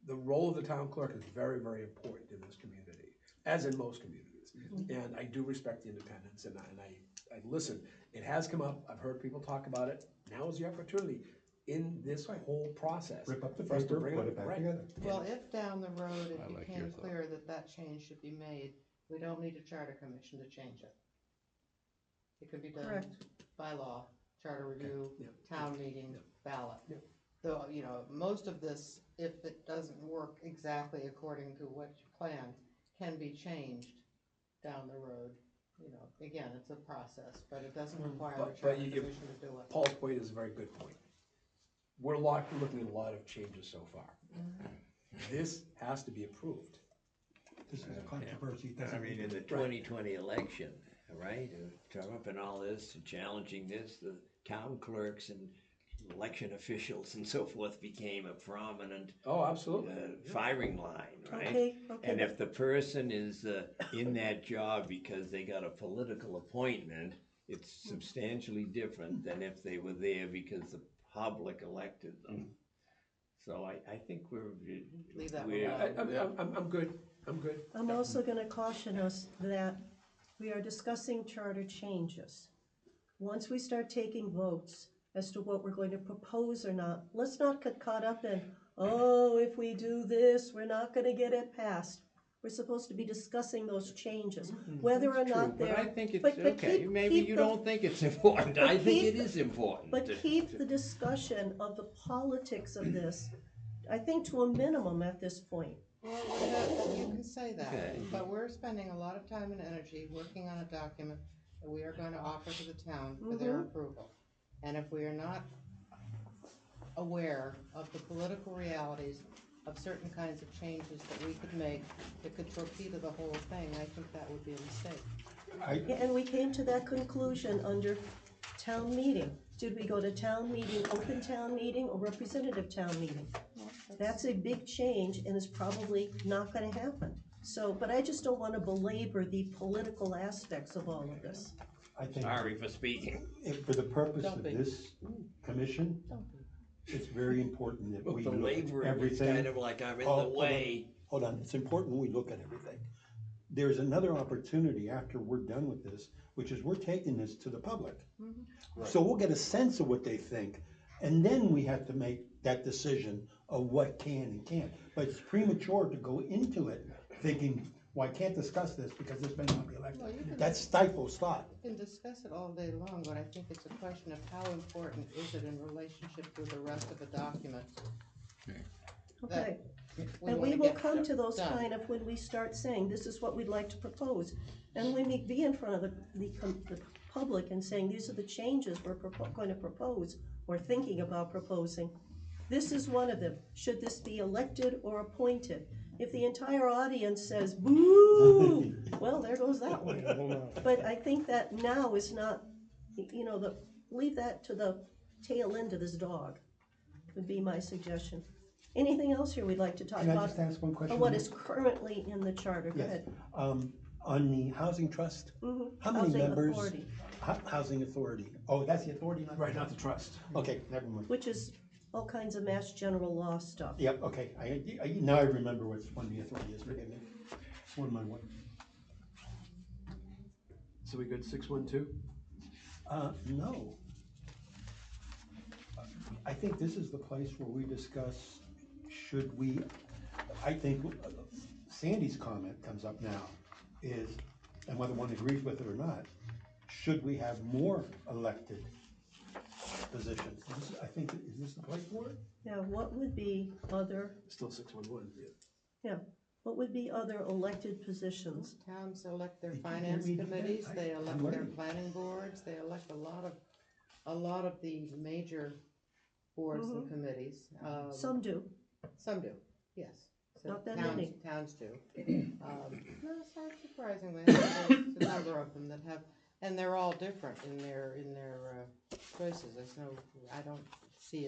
the role of the town clerk is very, very important in this community, as in most communities. And I do respect the independence, and I listen. It has come up, I've heard people talk about it. Now is the opportunity in this whole process. rip up the for us to paper, bring put it back right. together. Well, if down the road it I like your became thought. clear that that change should be made, we don't need a charter commission to change it. It could be done Correct. by law, charter review, Yeah. town meeting, Yeah. ballot. Yeah. Though, you know, most of this, if it doesn't work exactly according to what you planned, can be changed down the road. You know, again, it's a process, but it doesn't require But- a but charter you- commission to do it. Paul's point is a very good point. We're looking at a lot of changes so far. This has to be approved. This is a controversy. It I doesn't mean, need in to- the 2020 election, right, Trump and all this, challenging this, the town clerks and election officials and so forth became a prominent Oh, absolutely. firing line, right? Okay, And okay, if the person is in that job because they got a political appointment, it's substantially different than if they were there because the public elected them. So I think Leave that we're, alone. I'm good, I'm good. I'm also gonna caution us that we are discussing charter changes. Once we start taking votes as to what we're going to propose or not, let's not get caught up in, oh, if we do this, we're not gonna get it passed. We're supposed to be discussing those changes, whether or true, not but they're. I think it's but okay. keep- Maybe keep you the- don't think it's important. but I think keep- it is important. But keep the discussion of the politics of this, I think, to a minimum at this point. Well, you can say that, Okay. but we're spending a lot of time and energy working on a document that we are going to offer to the town for their approval. And if we are not aware of the political realities of certain kinds of changes that we could make that could torpedo the whole thing, I think that would be a mistake. Yeah, and we came to that conclusion under town meeting. Did we go to town meeting, open town meeting, or representative town meeting? That's a big change and is probably not gonna happen. So, but I just don't wanna belabor the political aspects of all of this. I think Sorry for speaking. for the purpose Don't of be. this commission, it's very important that we The look labor at is everything. kind of like I'm in Oh, the hold on. way. Hold on, it's important we look at everything. There's another opportunity after we're done with this, which is we're taking this to the public. So we'll get a sense of what they think, and then we have to make that decision of what can and can't. But it's premature to go into it thinking, well, I can't discuss this because this may not be Well, you elected. can- That stifles thought. We can discuss it all day long, but I think it's a question of how important is it in relationship with the rest of the document. Okay, we and wanna we will get come to those done. kind of when we start saying, this is what we'd like to propose. And we may be in front of the public and saying, these are the changes we're going to propose, or thinking about proposing. This is one of them. Should this be elected or appointed? If the entire audience says, boo, well, there goes that one. But I think that now is not, leave that to the tail end of this dog, would be my suggestion. Anything else here we'd like to talk Can I about? just ask one Or question? what is currently in the charter? Go Yes. ahead. On the housing trust, Mhm. how many Housing members? authority, Housing authority. Oh, that's the authority, not? Right, not the trust. Okay, never mind. which is all kinds of mass general law stuff. Yep, okay, now I remember which one the authority is, forgive me. It's one of my one. So we good, 612? No. I think this is the place where we discuss, should we, I think Sandy's comment comes up now, is, and whether one agrees with it or not, should we have more elected positions? I think, is this the place for it? Yeah, what would be other, Still 611, yeah. yeah, what would be other elected positions? Towns elect their You can't finance read it. committees, they I'm elect their learning. planning boards, they elect a lot of the major boards and committees. Some do, Some do, yes. So Not that towns- many. Towns do. No, it's not surprisingly, there's a number of them that have, and they're all different in their choices. There's no, I don't see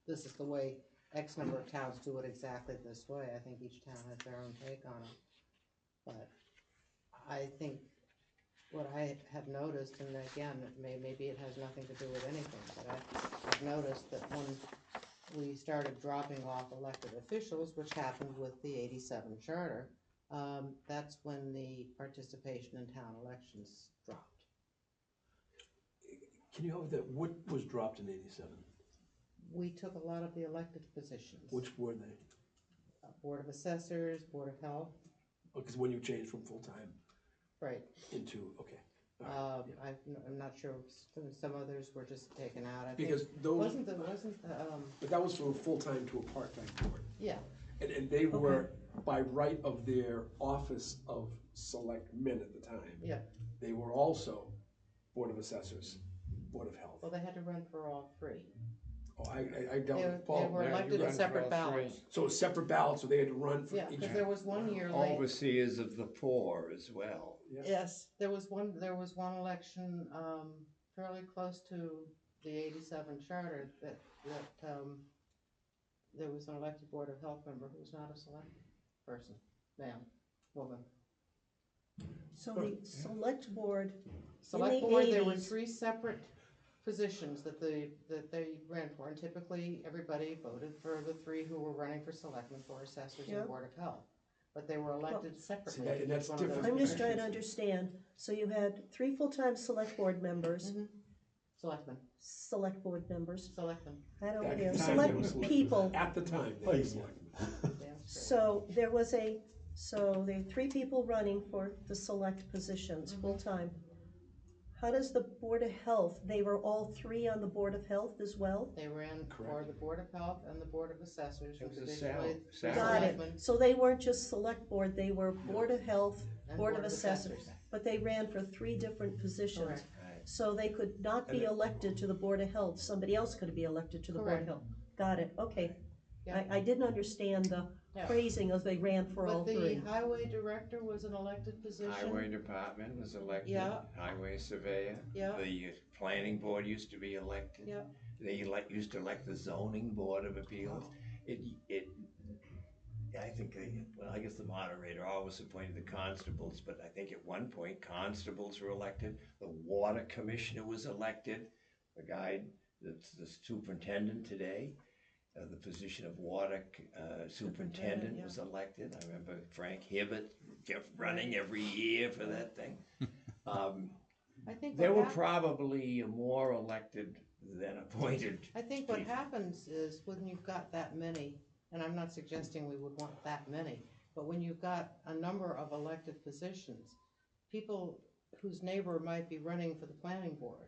this is the way X number of towns do it exactly this way. I think each town has their own take on it. But I think what I have noticed, and again, maybe it has nothing to do with anything, but I've noticed that when we started dropping off elected officials, which happened with the '87 charter, that's when the participation in town elections dropped. Can you help with that? What was dropped in 87? We took a lot of the elected positions. Which were they? Board of Assessors, Board of Health, Because when you changed from full-time right. into, okay. I'm not sure, some others were just taken out, I think. Because those, Wasn't the, but that was from a full-time to a part-time board. yeah, And they were, by right of their office of selectmen at the time, yeah, they were also Board of Assessors, Board of Health. well, they had to run for all three. Oh, I dealt They with Paul. were yeah, you elected run in for all separate three. ballots. So it's separate ballots, so they had to run for Yeah, each. because there was one year late. Overseers of the poor as well. Yes, there was one election, fairly close to the 87 charter that, there was an elected Board of Health member who was not a select person, woman. So the select board, Select the board, there were 80s. 3 separate positions that they ran for, and typically everybody voted for the 3 who were running for selectmen, for assessors, Yeah. and Board of Health. But they were elected separately. See, and that's each one of those different. I'm just trying to positions. understand, so you had 3 full-time select board members, Mhm. Selectmen, select board members, selectmen, I don't At care, the time, they were select selectmen. people. At the time, they were selectmen. damn straight. So there are 3 people running for the select positions, Mhm. full-time. How does the Board of Health, they were all 3 on the Board of Health as well? They ran for Correct. the Board of Health and the Board of Assessors, It and was a traditionally salary. Got selectmen it, so they weren't just select board, they were Board of Health, and Board of Assessors, but they ran for 3 different positions. Correct. Right. So they could not be elected to the Board of Health, somebody else could be elected to the Board of Correct. Health. Got it, okay. Yeah. I didn't understand the Yeah. phrasing of they ran for all But the 3. highway director was an elected position. Highway department was elected. Yeah. Highway surveyor. Yeah. The planning board used to be elected. Yeah. They used to elect the zoning board of appeals. I think I guess the moderator always appointed the constables, but I think at one point constables were elected. The water commissioner was elected. The guy that's the superintendent today, the position of water superintendent yeah. was elected. I remember Frank Hibbett kept running every year for that thing. I think There what were hap- probably more elected than appointed. I think what people. happens is when you've got that many, and I'm not suggesting we would want that many, but when you've got a number of elected positions, people whose neighbor might be running for the planning board,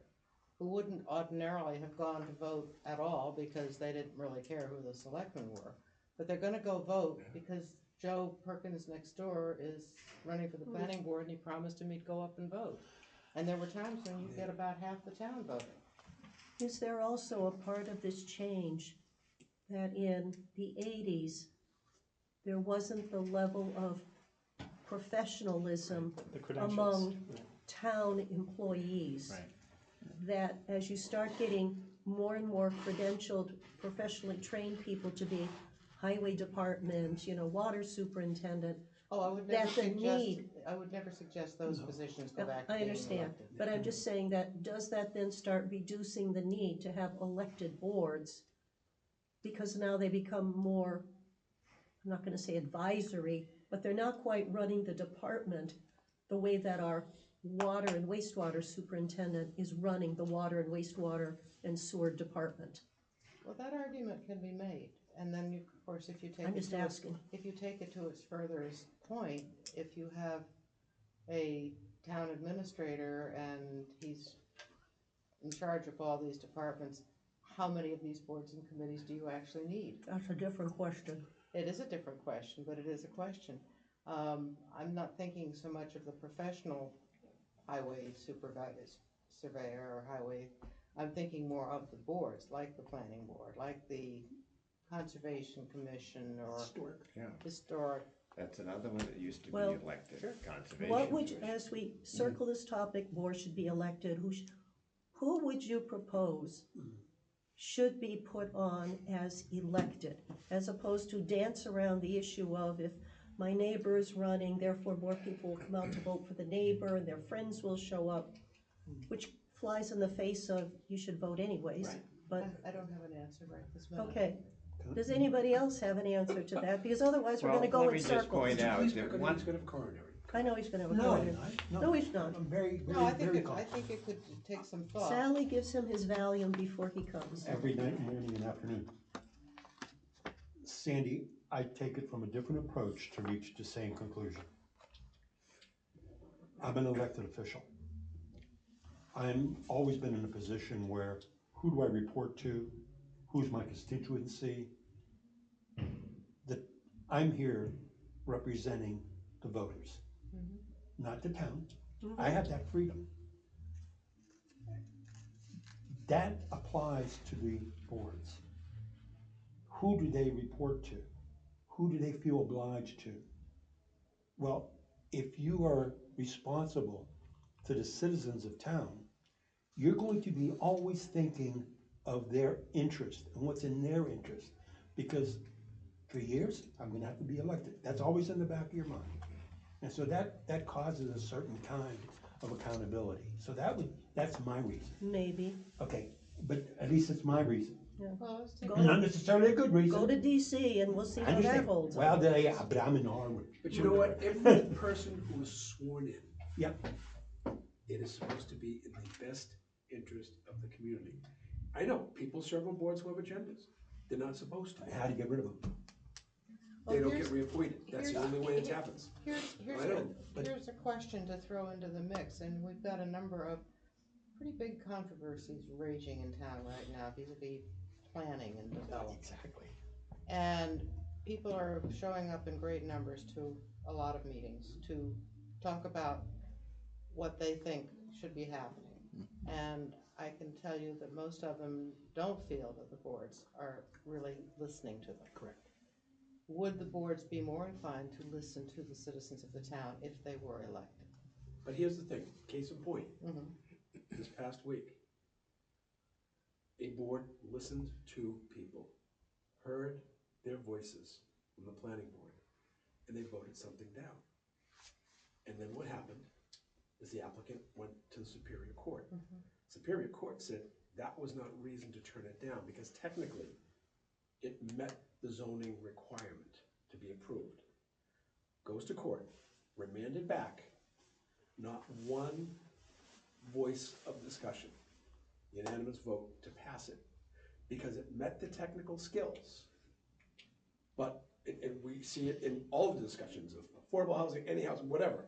who wouldn't ordinarily have gone to vote at all because they didn't really care who the selectmen were, but they're gonna go vote because Joe Perkins next door is running for the planning board and he promised him he'd go up and vote. And there were times when you get about half the town voting. Is there also a part of this change that in the 80s, there wasn't the level of professionalism The credentials. among town employees? Right. That as you start getting more and more credentialed, professionally trained people to be highway department, water superintendent, Oh, I would never That's a suggest, need. I would never suggest those positions go back to I being understand, elected. but I'm just saying that, does that then start reducing the need to have elected boards? Because now they become more, I'm not gonna say advisory, but they're not quite running the department the way that our water and wastewater superintendent is running the water and wastewater and sewer department. Well, that argument can be made, and then you, of course, if you take I'm it just to its, asking. if you take it to its furthest point, if you have a town administrator and he's in charge of all these departments, how many of these boards and committees do you actually need? That's a different question. It is a different question, but it is a question. I'm not thinking so much of the professional highway surveyor or highway, I'm thinking more of the boards, like the planning board, like the conservation commission or historic. That's another one that used to be Well, elected, conservation. What would, Commission. as we circle this topic, board should be elected, who would you propose should be put on as elected, as opposed to dance around the issue of if my neighbor is running, therefore more people will come out to vote for the neighbor and their friends will show up, which flies in the face of you should vote anyways, Right. but, I don't have an answer right this minute. okay. Does anybody else have an answer to that? Because otherwise we're gonna go Let in me just circles. point out Please that pick a name, once, he's gonna have coronary. I know he's gonna have a No, coronary. No, he's not. I'm very, No, I very, think very I confident. think it could take some thought. Sally gives him his Valium before he comes. Every night, morning and afternoon. Sandy, I take it from a different approach to reach the same conclusion. I'm an elected official. I'm always been in a position where, who do I report to? Who's my constituency? That I'm here representing the voters, not the town. I have that freedom. That applies to the boards. Who do they report to? Who do they feel obliged to? Well, if you are responsible to the citizens of town, you're going to be always thinking of their interest and what's in their interest. Because for years, I'm gonna have to be elected. That's always in the back of your mind. And so that causes a certain kind of accountability. So that's my reason. Maybe. Okay, but at least it's my reason. Well, let's take Go Not necessarily a good reason. Go to DC and we'll see I how that understand. holds. Well, but I'm in Harwich. But you know what, every person who is sworn in, Yep, it is supposed to be in the best interest of the community. I know, people serve on boards who have agendas, they're not supposed to, how do you get rid of them? they don't here's- get reappointed, that's the here's- only way it happens. Here's I know, but- here's a question to throw into the mix, and we've got a number of pretty big controversies raging in town right now vis-a-vis planning and development. Exactly. And people are showing up in great numbers to a lot of meetings to talk about what they think should be happening. And I can tell you that most of them don't feel that the boards are really listening to them. Correct. Would the boards be more inclined to listen to the citizens of the town if they were elected? But here's the thing, case in point, Mhm. this past week, a board listened to people, heard their voices from the planning board, and they voted something down. And then what happened is the applicant went to the Superior Court. Superior Court said that was not reason to turn it down, because technically it met the zoning requirement to be approved. Goes to court, remanded back, not one voice of discussion, unanimous vote to pass it, because it met the technical skills. But, and we see it in all of the discussions of affordable housing, any housing, whatever.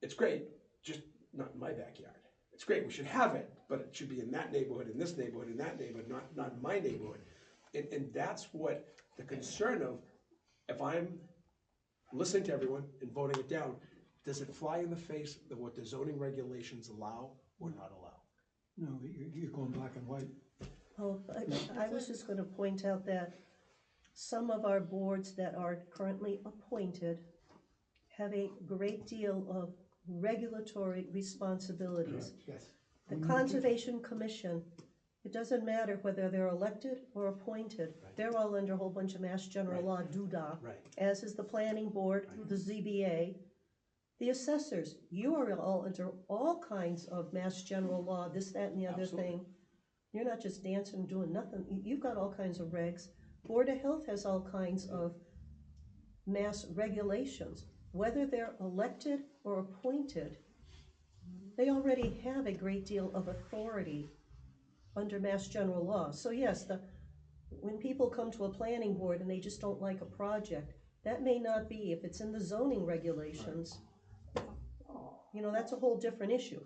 It's great, just not in my backyard. It's great, we should have it, but it should be in that neighborhood, in this neighborhood, in that neighborhood, not in my neighborhood. And that's what the concern of, if I'm listening to everyone and voting it down, does it fly in the face of what the zoning regulations allow or not allow? No, you're going black and white. Oh, I was just gonna point out that some of our boards that are currently appointed have a great deal of regulatory responsibilities. Yes. The Conservation Commission, it doesn't matter whether they're elected or appointed, they're all under a whole bunch of Mass General Law doodah. Right. As is the Planning Board, the ZBA, the assessors, you are all under all kinds of Mass General Law, this, that, and the other Absolutely. thing. You're not just dancing and doing nothing, you've got all kinds of regs. Board of Health has all kinds of mass regulations. Whether they're elected or appointed, they already have a great deal of authority under Mass General Law. So yes, when people come to a planning board and they just don't like a project, that may not be, if it's in the zoning regulations, you know, that's a whole different issue.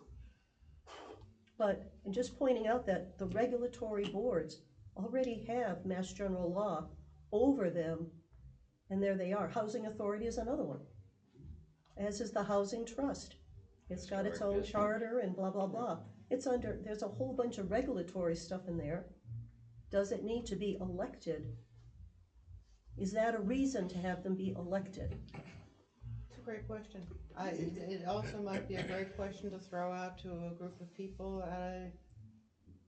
But, and just pointing out that the regulatory boards already have Mass General Law over them, and there they are. Housing Authority is another one, as is the Housing Trust. It's got its own charter and blah, blah, blah. It's under, there's a whole bunch of regulatory stuff in there. Does it need to be elected? Is that a reason to have them be elected? It's a great question. It also might be a great question to throw out to a group of people at a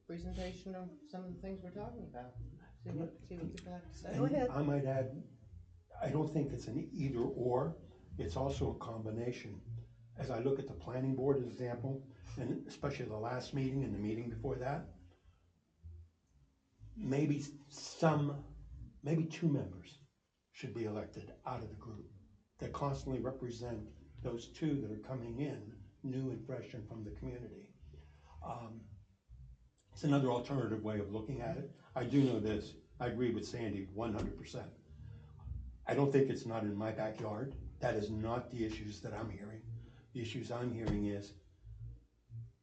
presentation of some of the things we're talking about. See what people have to say. Go ahead. I might add, I don't think it's an either or, it's also a combination. As I look at the planning board as example, and especially the last meeting and the meeting before that, maybe two members should be elected out of the group that constantly represent those two that are coming in, new and fresh and from the community. It's another alternative way of looking at it. I do know this, I agree with Sandy 100%. I don't think it's not in my backyard. That is not the issues that I'm hearing. The issues I'm hearing is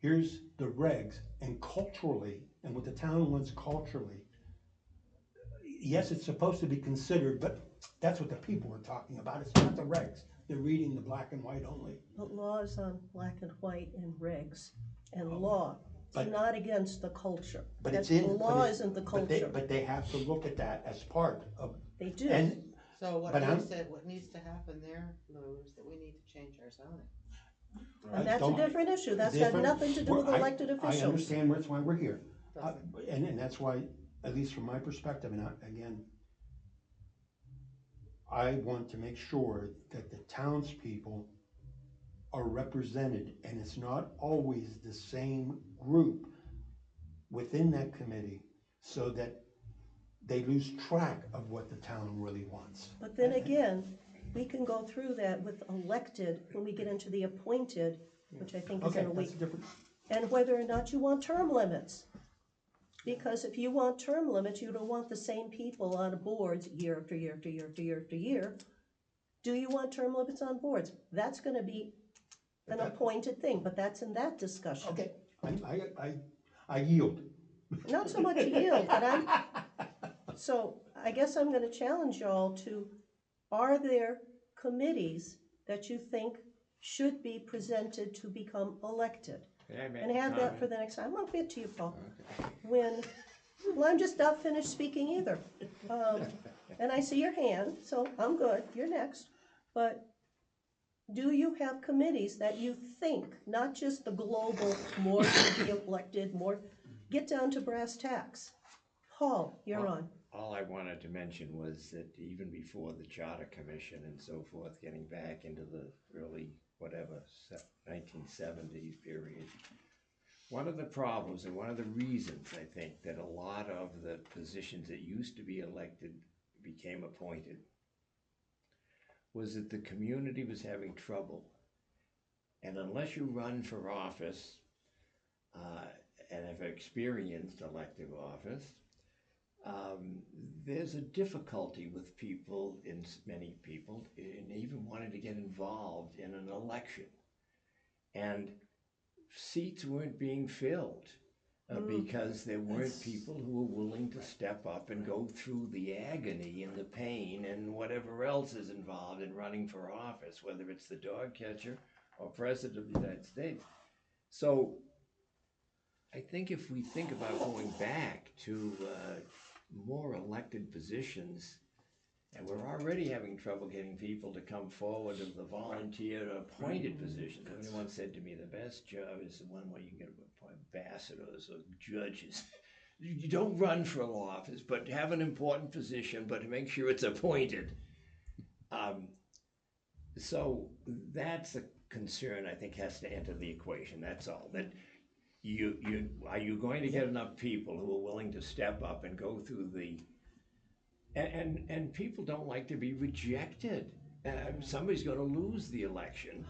here's the regs, and culturally, and what the town wants culturally, yes, it's supposed to be considered, but that's what the people are talking about, it's not the regs. They're reading the black and white only. But law is on black and white and regs, and law, it's not against the culture. But it's That's- in. The but law it- isn't the but culture. But they have to look at that as part of, They do. and, So what But I'm- needs to happen there, Lou, is that we need to change our zoning. And that's a don't- different issue, that's got different- nothing to do with well, I- elected I officials. understand that's why we're here. Doesn't. And that's why, at least from my perspective, and again, I want to make sure that the townspeople are represented, and it's not always the same group within that committee, so that they lose track of what the town really wants. But then again, we can go through that with elected, when we get into the appointed, which I think is Okay, in a that's week, different. and whether or not you want term limits. Because if you want term limits, you don't want the same people on boards year after year after year after year after year. Do you want term limits on boards? That's gonna be an appointed thing, but that's in that discussion. Okay, I yield. Not so much yield, but so I guess I'm gonna challenge y'all to, are there committees that you think should be presented to become elected? May I make And a have that comment? for the next time. I'll get to you, Paul. Okay. Well, I'm just not finished speaking either. And I see your hand, so I'm good, you're next. But do you have committees that you think, not just the global, more to be elected, more, get down to brass tacks? Paul, you're Well, on. All I wanted to mention was that even before the Charter Commission and so forth, getting back into the early, whatever, 1970s period, one of the problems and one of the reasons, I think, that a lot of the positions that used to be elected became appointed was that the community was having trouble. And unless you run for office and have experienced elective office, there's a difficulty with people, many people, in even wanting to get involved in an election. And seats weren't being filled because there weren't people who were willing to step up and go through the agony and the pain and whatever else is involved in running for office, whether it's the dog catcher or president of the United States. So I think if we think about going back to more elected positions, and we're already having trouble getting people to come forward of the volunteer appointed positions. Everyone said to me, the best job is the one where you can get ambassadors or judges. You don't run for office, but have an important position, but make sure it's appointed. So that's a concern I think has to enter the equation, that's all. That are you going to get enough people who are willing to step up and go through the, and people don't like to be rejected. Somebody's going to lose the election.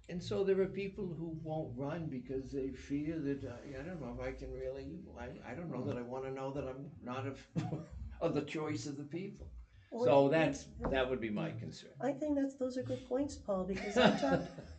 And so there are people who won't run because they fear that, I don't know if I can really, I don't know that I want to know that I'm not of the choice of the people. So that would be my concern. I think those are good points, Paul, because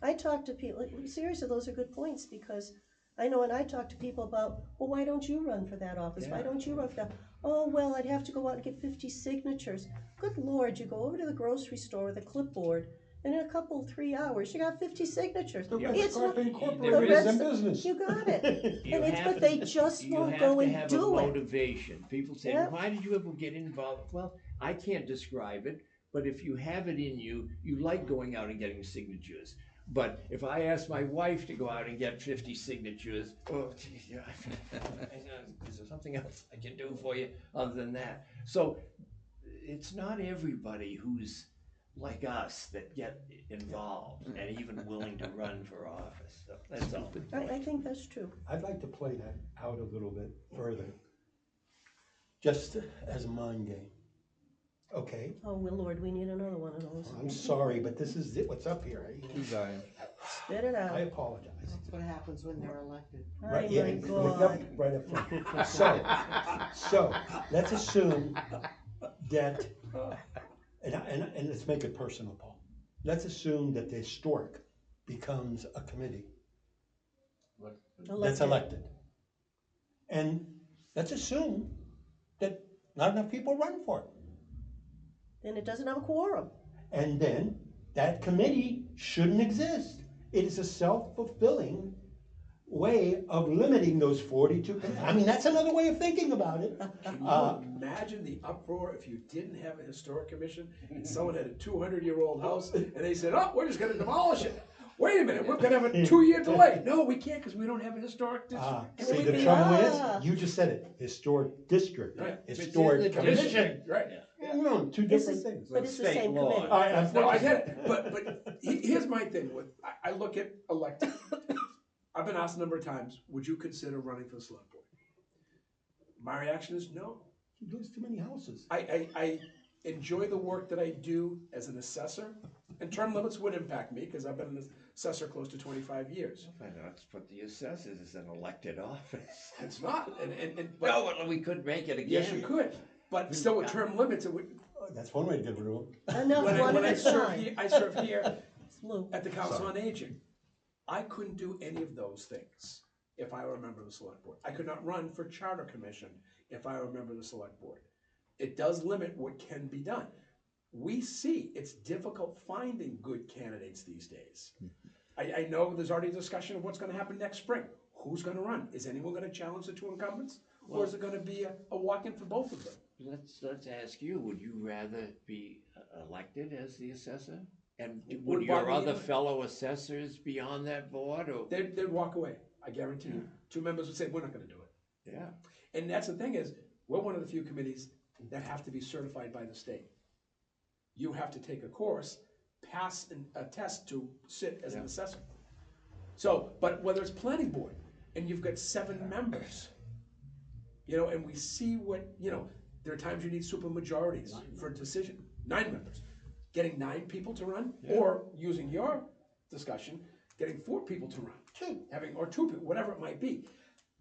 I talk to people, seriously, those are good points, because I know when I talk to people about, well, why don't you run for that office? Why don't you run for that? Oh, well, I'd have to go out and get 50 signatures. Good Lord, you go over to the grocery store with a clipboard, and in a 3 hours, you got 50 signatures. The Yeah. It's not- incorporated the in rest- business. You got it. You And have but they to- just won't You go have to and have a do it. motivation. People say, Yep. why did you ever get involved? Well, I can't describe it, but if you have it in you, you like going out and getting signatures. But if I ask my wife to go out and get 50 signatures, oh, geez, yeah, is there something else I can do for you other than that? So it's not everybody who's like us that get involved and even willing to run for office. So that's all. I think that's true. I'd like to play that out a little bit further, just as a mind game. Okay, Oh, well, Lord, we need another one of those. I'm sorry, but this is it, what's up here. Spit it I out. apologize. That's what happens when they're elected. Oh, Right, my yeah, God. right up front. So let's assume that, and let's make it personal, Paul. Let's assume that the historic becomes a committee. that's elected. And let's assume that not enough people run for it. Then it doesn't have a quorum. And then that committee shouldn't exist. It is a self-fulfilling way of limiting those 42. I mean, that's another way of thinking about it. Can you imagine the uproar if you didn't have a historic commission and someone had a 200-year-old house and they said, oh, we're just gonna demolish it. Wait a minute, we're gonna have a 2-year delay. No, we can't because we don't have a historic district. See, the trouble is, you just said it, historic district, Right. historic commission. Right. No, two different things. But it's the same committee. No, I get it, but here's my thing with, I look at elected. I've been asked a number of times, would you consider running for the select board? My reaction is no. You lose too many houses. I enjoy the work that I do as an assessor, and term limits would impact me, because I've been an assessor close to 25 years. Why not put the assessors as an elected office? It's not, but No, well, we could make it again. yes, you could, but still with term limits, it would. That's one way to get rid of them. Enough, one When at I a serve time. here, I serve here Lou. at the Council on Aging. I couldn't do any of those things if I were a member of the select board. I could not run for Charter Commission if I were a member of the select board. It does limit what can be done. We see it's difficult finding good candidates these days. I know there's already a discussion of what's gonna happen next spring. Who's gonna run? Is anyone gonna challenge the two incumbents? Or is it gonna be a walk-in for both of them? Let's ask you, would you rather be elected as the assessor? And Would would your bother me other either. fellow assessors be on that board, or? They'd walk away, I guarantee you. Two members would say, we're not gonna do it. Yeah. And that's the thing is, we're one of the few committees that have to be certified by the state. You have to take a course, pass a test to sit as an Yeah. assessor. So, but whether it's planning board, and you've got 7 members, and we see what, there are times you need super majorities for a decision, 9 members. Getting 9 people to run, or using your discussion, getting 4 people to run, or 2 people, whatever it might be.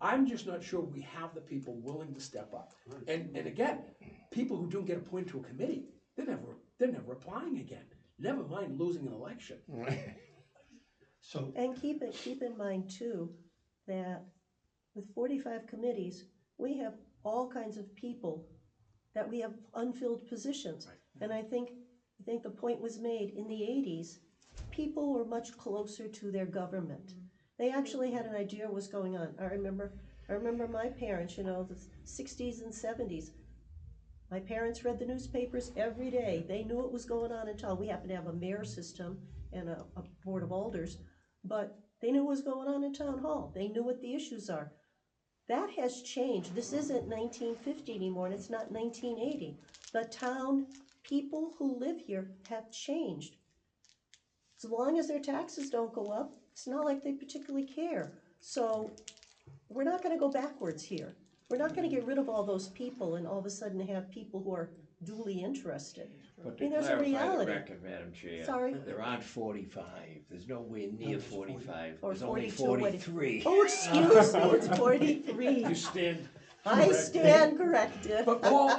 I'm just not sure we have the people willing to step up. And again, people who don't get appointed to a committee, they're never applying again. Never mind losing an election. So, And keep in mind too, that with 45 committees, we have all kinds of people that we have unfilled positions. Right. And I think the point was made in the 80s, people were much closer to their government. They actually had an idea what was going on. I remember my parents, the 60s and 70s. My parents read the newspapers every day. They knew what was going on in town. We happened to have a mayor system and a board of alders, but they knew what was going on in town hall. They knew what the issues are. That has changed. This isn't 1950 anymore, and it's not 1980. The town people who live here have changed. As long as their taxes don't go up, it's not like they particularly care. So we're not gonna go backwards here. We're not gonna get rid of all those people and all of a sudden have people who are duly interested. But I to mean, there's a clarify the reality. record, Madam Chair. Sorry? There aren't 45, there's nowhere near 45, Or there's only 42, what- 43. Oh, excuse me, it's 43. You stand. I stand corrected. But Paul,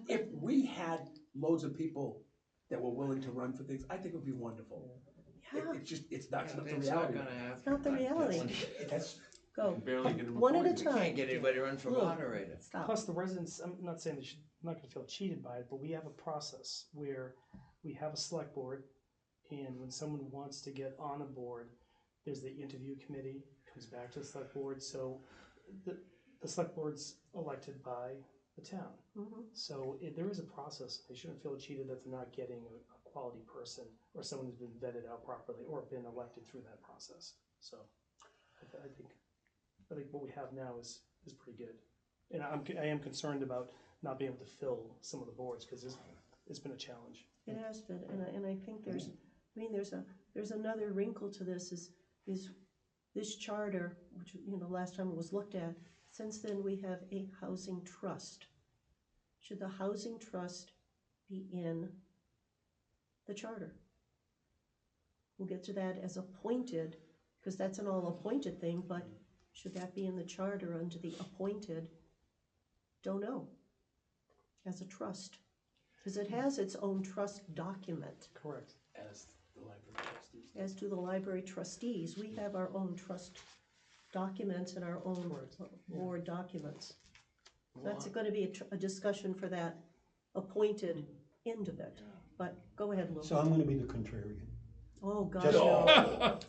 if we had loads of people that were willing to run for things, I think it would be wonderful. Yeah, It's not the It's not reality. gonna happen. it's not the reality. that's, Go, Barely get them one at a appointed. time. Can't get anybody to run for Look. moderator. Stop. Plus, the residents, I'm not saying they should, I'm not gonna feel cheated by it, but we have a process where we have a select board, and when someone wants to get on a board, there's the interview committee, comes back to the select board, so the select board's elected by the town. Mhm. So there is a process. They shouldn't feel cheated that they're not getting a quality person, or someone who's been vetted out properly, or been elected through that process. So, I think what we have now is pretty good. And I am concerned about not being able to fill some of the boards, because it's been a challenge. It has been, and I think there's another wrinkle to this is this charter, which, last time it was looked at, since then we have a housing trust. Should the housing trust be in the charter? We'll get to that as appointed, because that's an all appointed thing, but should that be in the charter under the appointed? Don't know. As a trust. Because it has its own trust document. Correct. As the library trustees. As do the library trustees. We have our own trust documents in our own board documents. That's gonna be a discussion for that appointed end of it, but go ahead, Lou. So I'm gonna be the contrarian. Oh, gosh,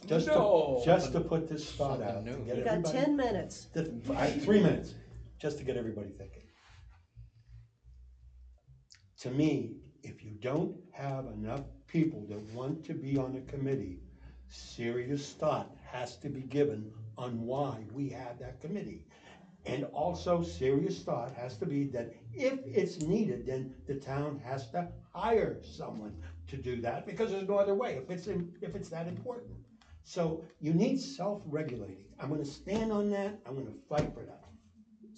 Just- no. Just to put this thought out, to get You got everybody. 10 minutes. I have 3 minutes, just to get everybody thinking. To me, if you don't have enough people that want to be on a committee, serious thought has to be given on why we have that committee. And also, serious thought has to be that if it's needed, then the town has to hire someone to do that, because there's no other way, if it's that important. So you need self-regulating. I'm gonna stand on that, I'm gonna fight for that.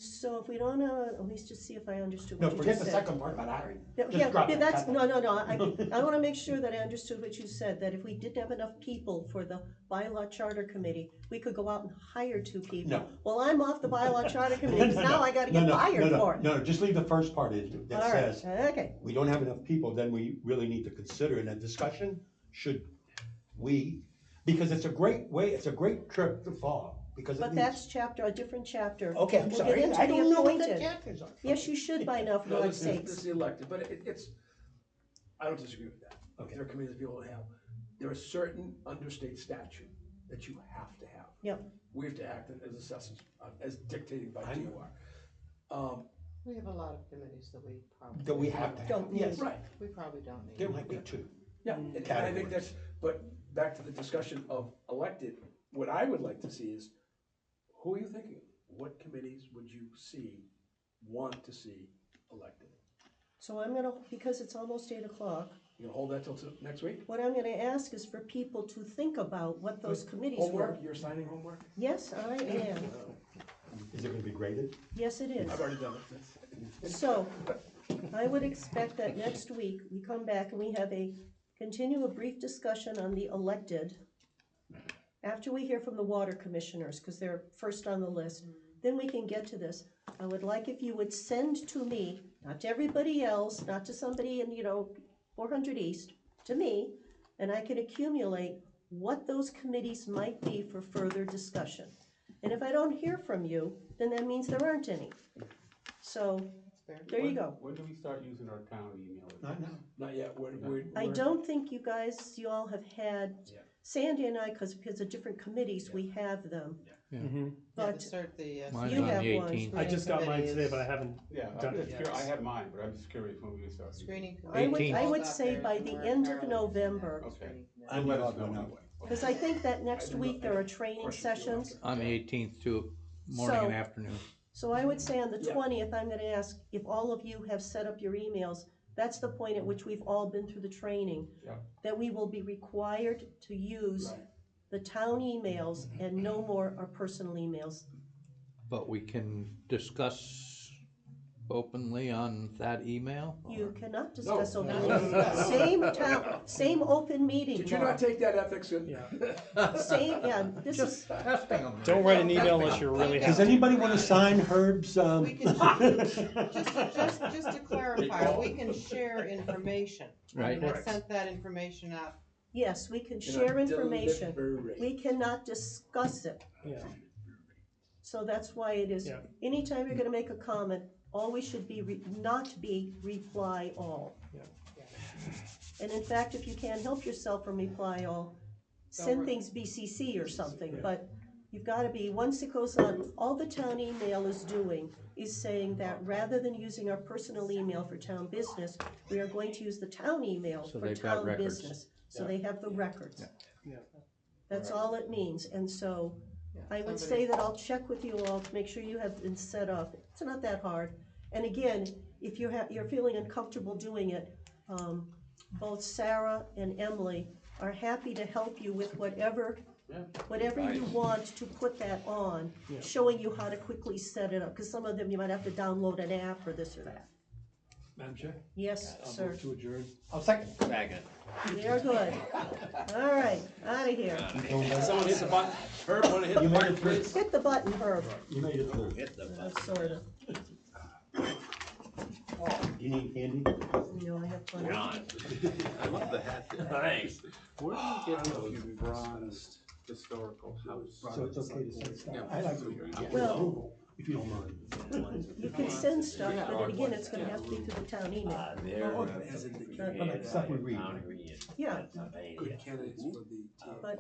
So if we don't, let me just see if I understood No, what you forget just the said. second part about hiring. Yeah, Just yeah, drop yeah, it, that's, cut no, that. no, no, I wanna make sure that I understood what you said, that if we didn't have enough people for the bylaw charter committee, we could go out and hire 2 people. No. Well, I'm off the bylaw charter committee, 'cause now I gotta get No, fired for it. No, just leave the first part that All right, says, okay, we don't have enough people, then we really need to consider in that discussion, should we, because it's a great way, it's a great trip to fall, because it but means. that's a different chapter. Okay, I'm We'll sorry, get into I the don't know what the appointed. chapters are. Yes, you should by now, for No, God's this is sakes. the elected, but it's, I don't disagree with that. Okay. There are committees people have. There are certain under state statute that you have to have. Yep. We have to act as assessors, as dictated by I know. DOR. We have a lot of committees that we probably. That we have to have, Don't need. yes, Right, We probably don't need. there might be 2. yeah, and I think Categories. that's, but back to the discussion of elected, what I would like to see is, who are you thinking of? What committees would you want to see elected? So I'm gonna, because it's almost 8 o'clock, You gonna hold that till next week? what I'm gonna ask is for people to think about what those committees were. Homework, you're signing homework? Yes, I am. Is it gonna be graded? Yes, it is. I've already done it. So, I would expect that next week, we come back and we continue a brief discussion on the elected. After we hear from the water commissioners, because they're first on the list, then we can get to this. I would like if you would send to me, not to everybody else, not to somebody in, 400 East, to me, and I can accumulate what those committees might be for further discussion. And if I don't hear from you, then that means there aren't any. So, there you go. When do we start using our town email? Not now. Not yet, I don't think you all have had, Yeah. Sandy and I, because of different committees, we have them. Mhm. But Mine's you on have the one. 18th. I just got mine today, but I haven't Yeah, done I'm it just yet. I have mine, but I'm just curious when we would start. using it. Screening. I would, 18th. say by the end of November, Okay. I'm Let not us know going out. anyway. because I think that next week there are training Question for you sessions. after. On the 18th too, morning and afternoon. So I would say on the Yeah. 20th, I'm gonna ask if all of you have set up your emails. That's the point at which we've all been through the training. Yeah. That we will be required to use Right. the town emails and no more our personal emails. But we can discuss openly on that email? You cannot discuss No. openly. Same open meeting Did you law. not take that ethics in? Yeah. Same, yeah, this is, Testing them. Don't write an email unless you're really Does happy. anybody wanna sign Herb's, We can, just to clarify, we can share information. Right. I sent that information out. yes, we can You know, share information. deliberate. We cannot discuss it. Yeah. So that's why it is, Yeah. anytime you're gonna make a comment, always should be, not be reply all. Yeah. And in fact, if you can't help yourself from reply all, send things BCC or something, but you've gotta be, once it goes on, all the town email is doing is saying that rather than using our personal email for town business, we are going to use the town email So for they've got town records. business. So they have the records. Yeah. That's all it means, and so I would Somebody- say that I'll check with you all to make sure you have been set up. It's not that hard. And again, if you're feeling uncomfortable doing it, both Sarah and Emily are happy to help you with whatever you want to put that on, Yeah. showing you how to quickly set it up, because some of them you might have to download an app or this or that. Madam Chair? Yes, I'll sir. move to adjourn. I'll second. They're good. All right, out of here. Someone hit the button. Herb, wanna hit You the made button, it through. please? Hit the button, Herb. You made it through. Sort of. You need candy? No, I have plenty. I love the hat. Thanks. Where did you get those bronze historical house. So it's okay to send stuff. Yeah, I'd like to absolutely. get Well- approval, if you don't mind. You can send stuff, Yeah. but then again, it's gonna have to be through the town email. As in the, stuff we read. Yeah, Good candidates for the. but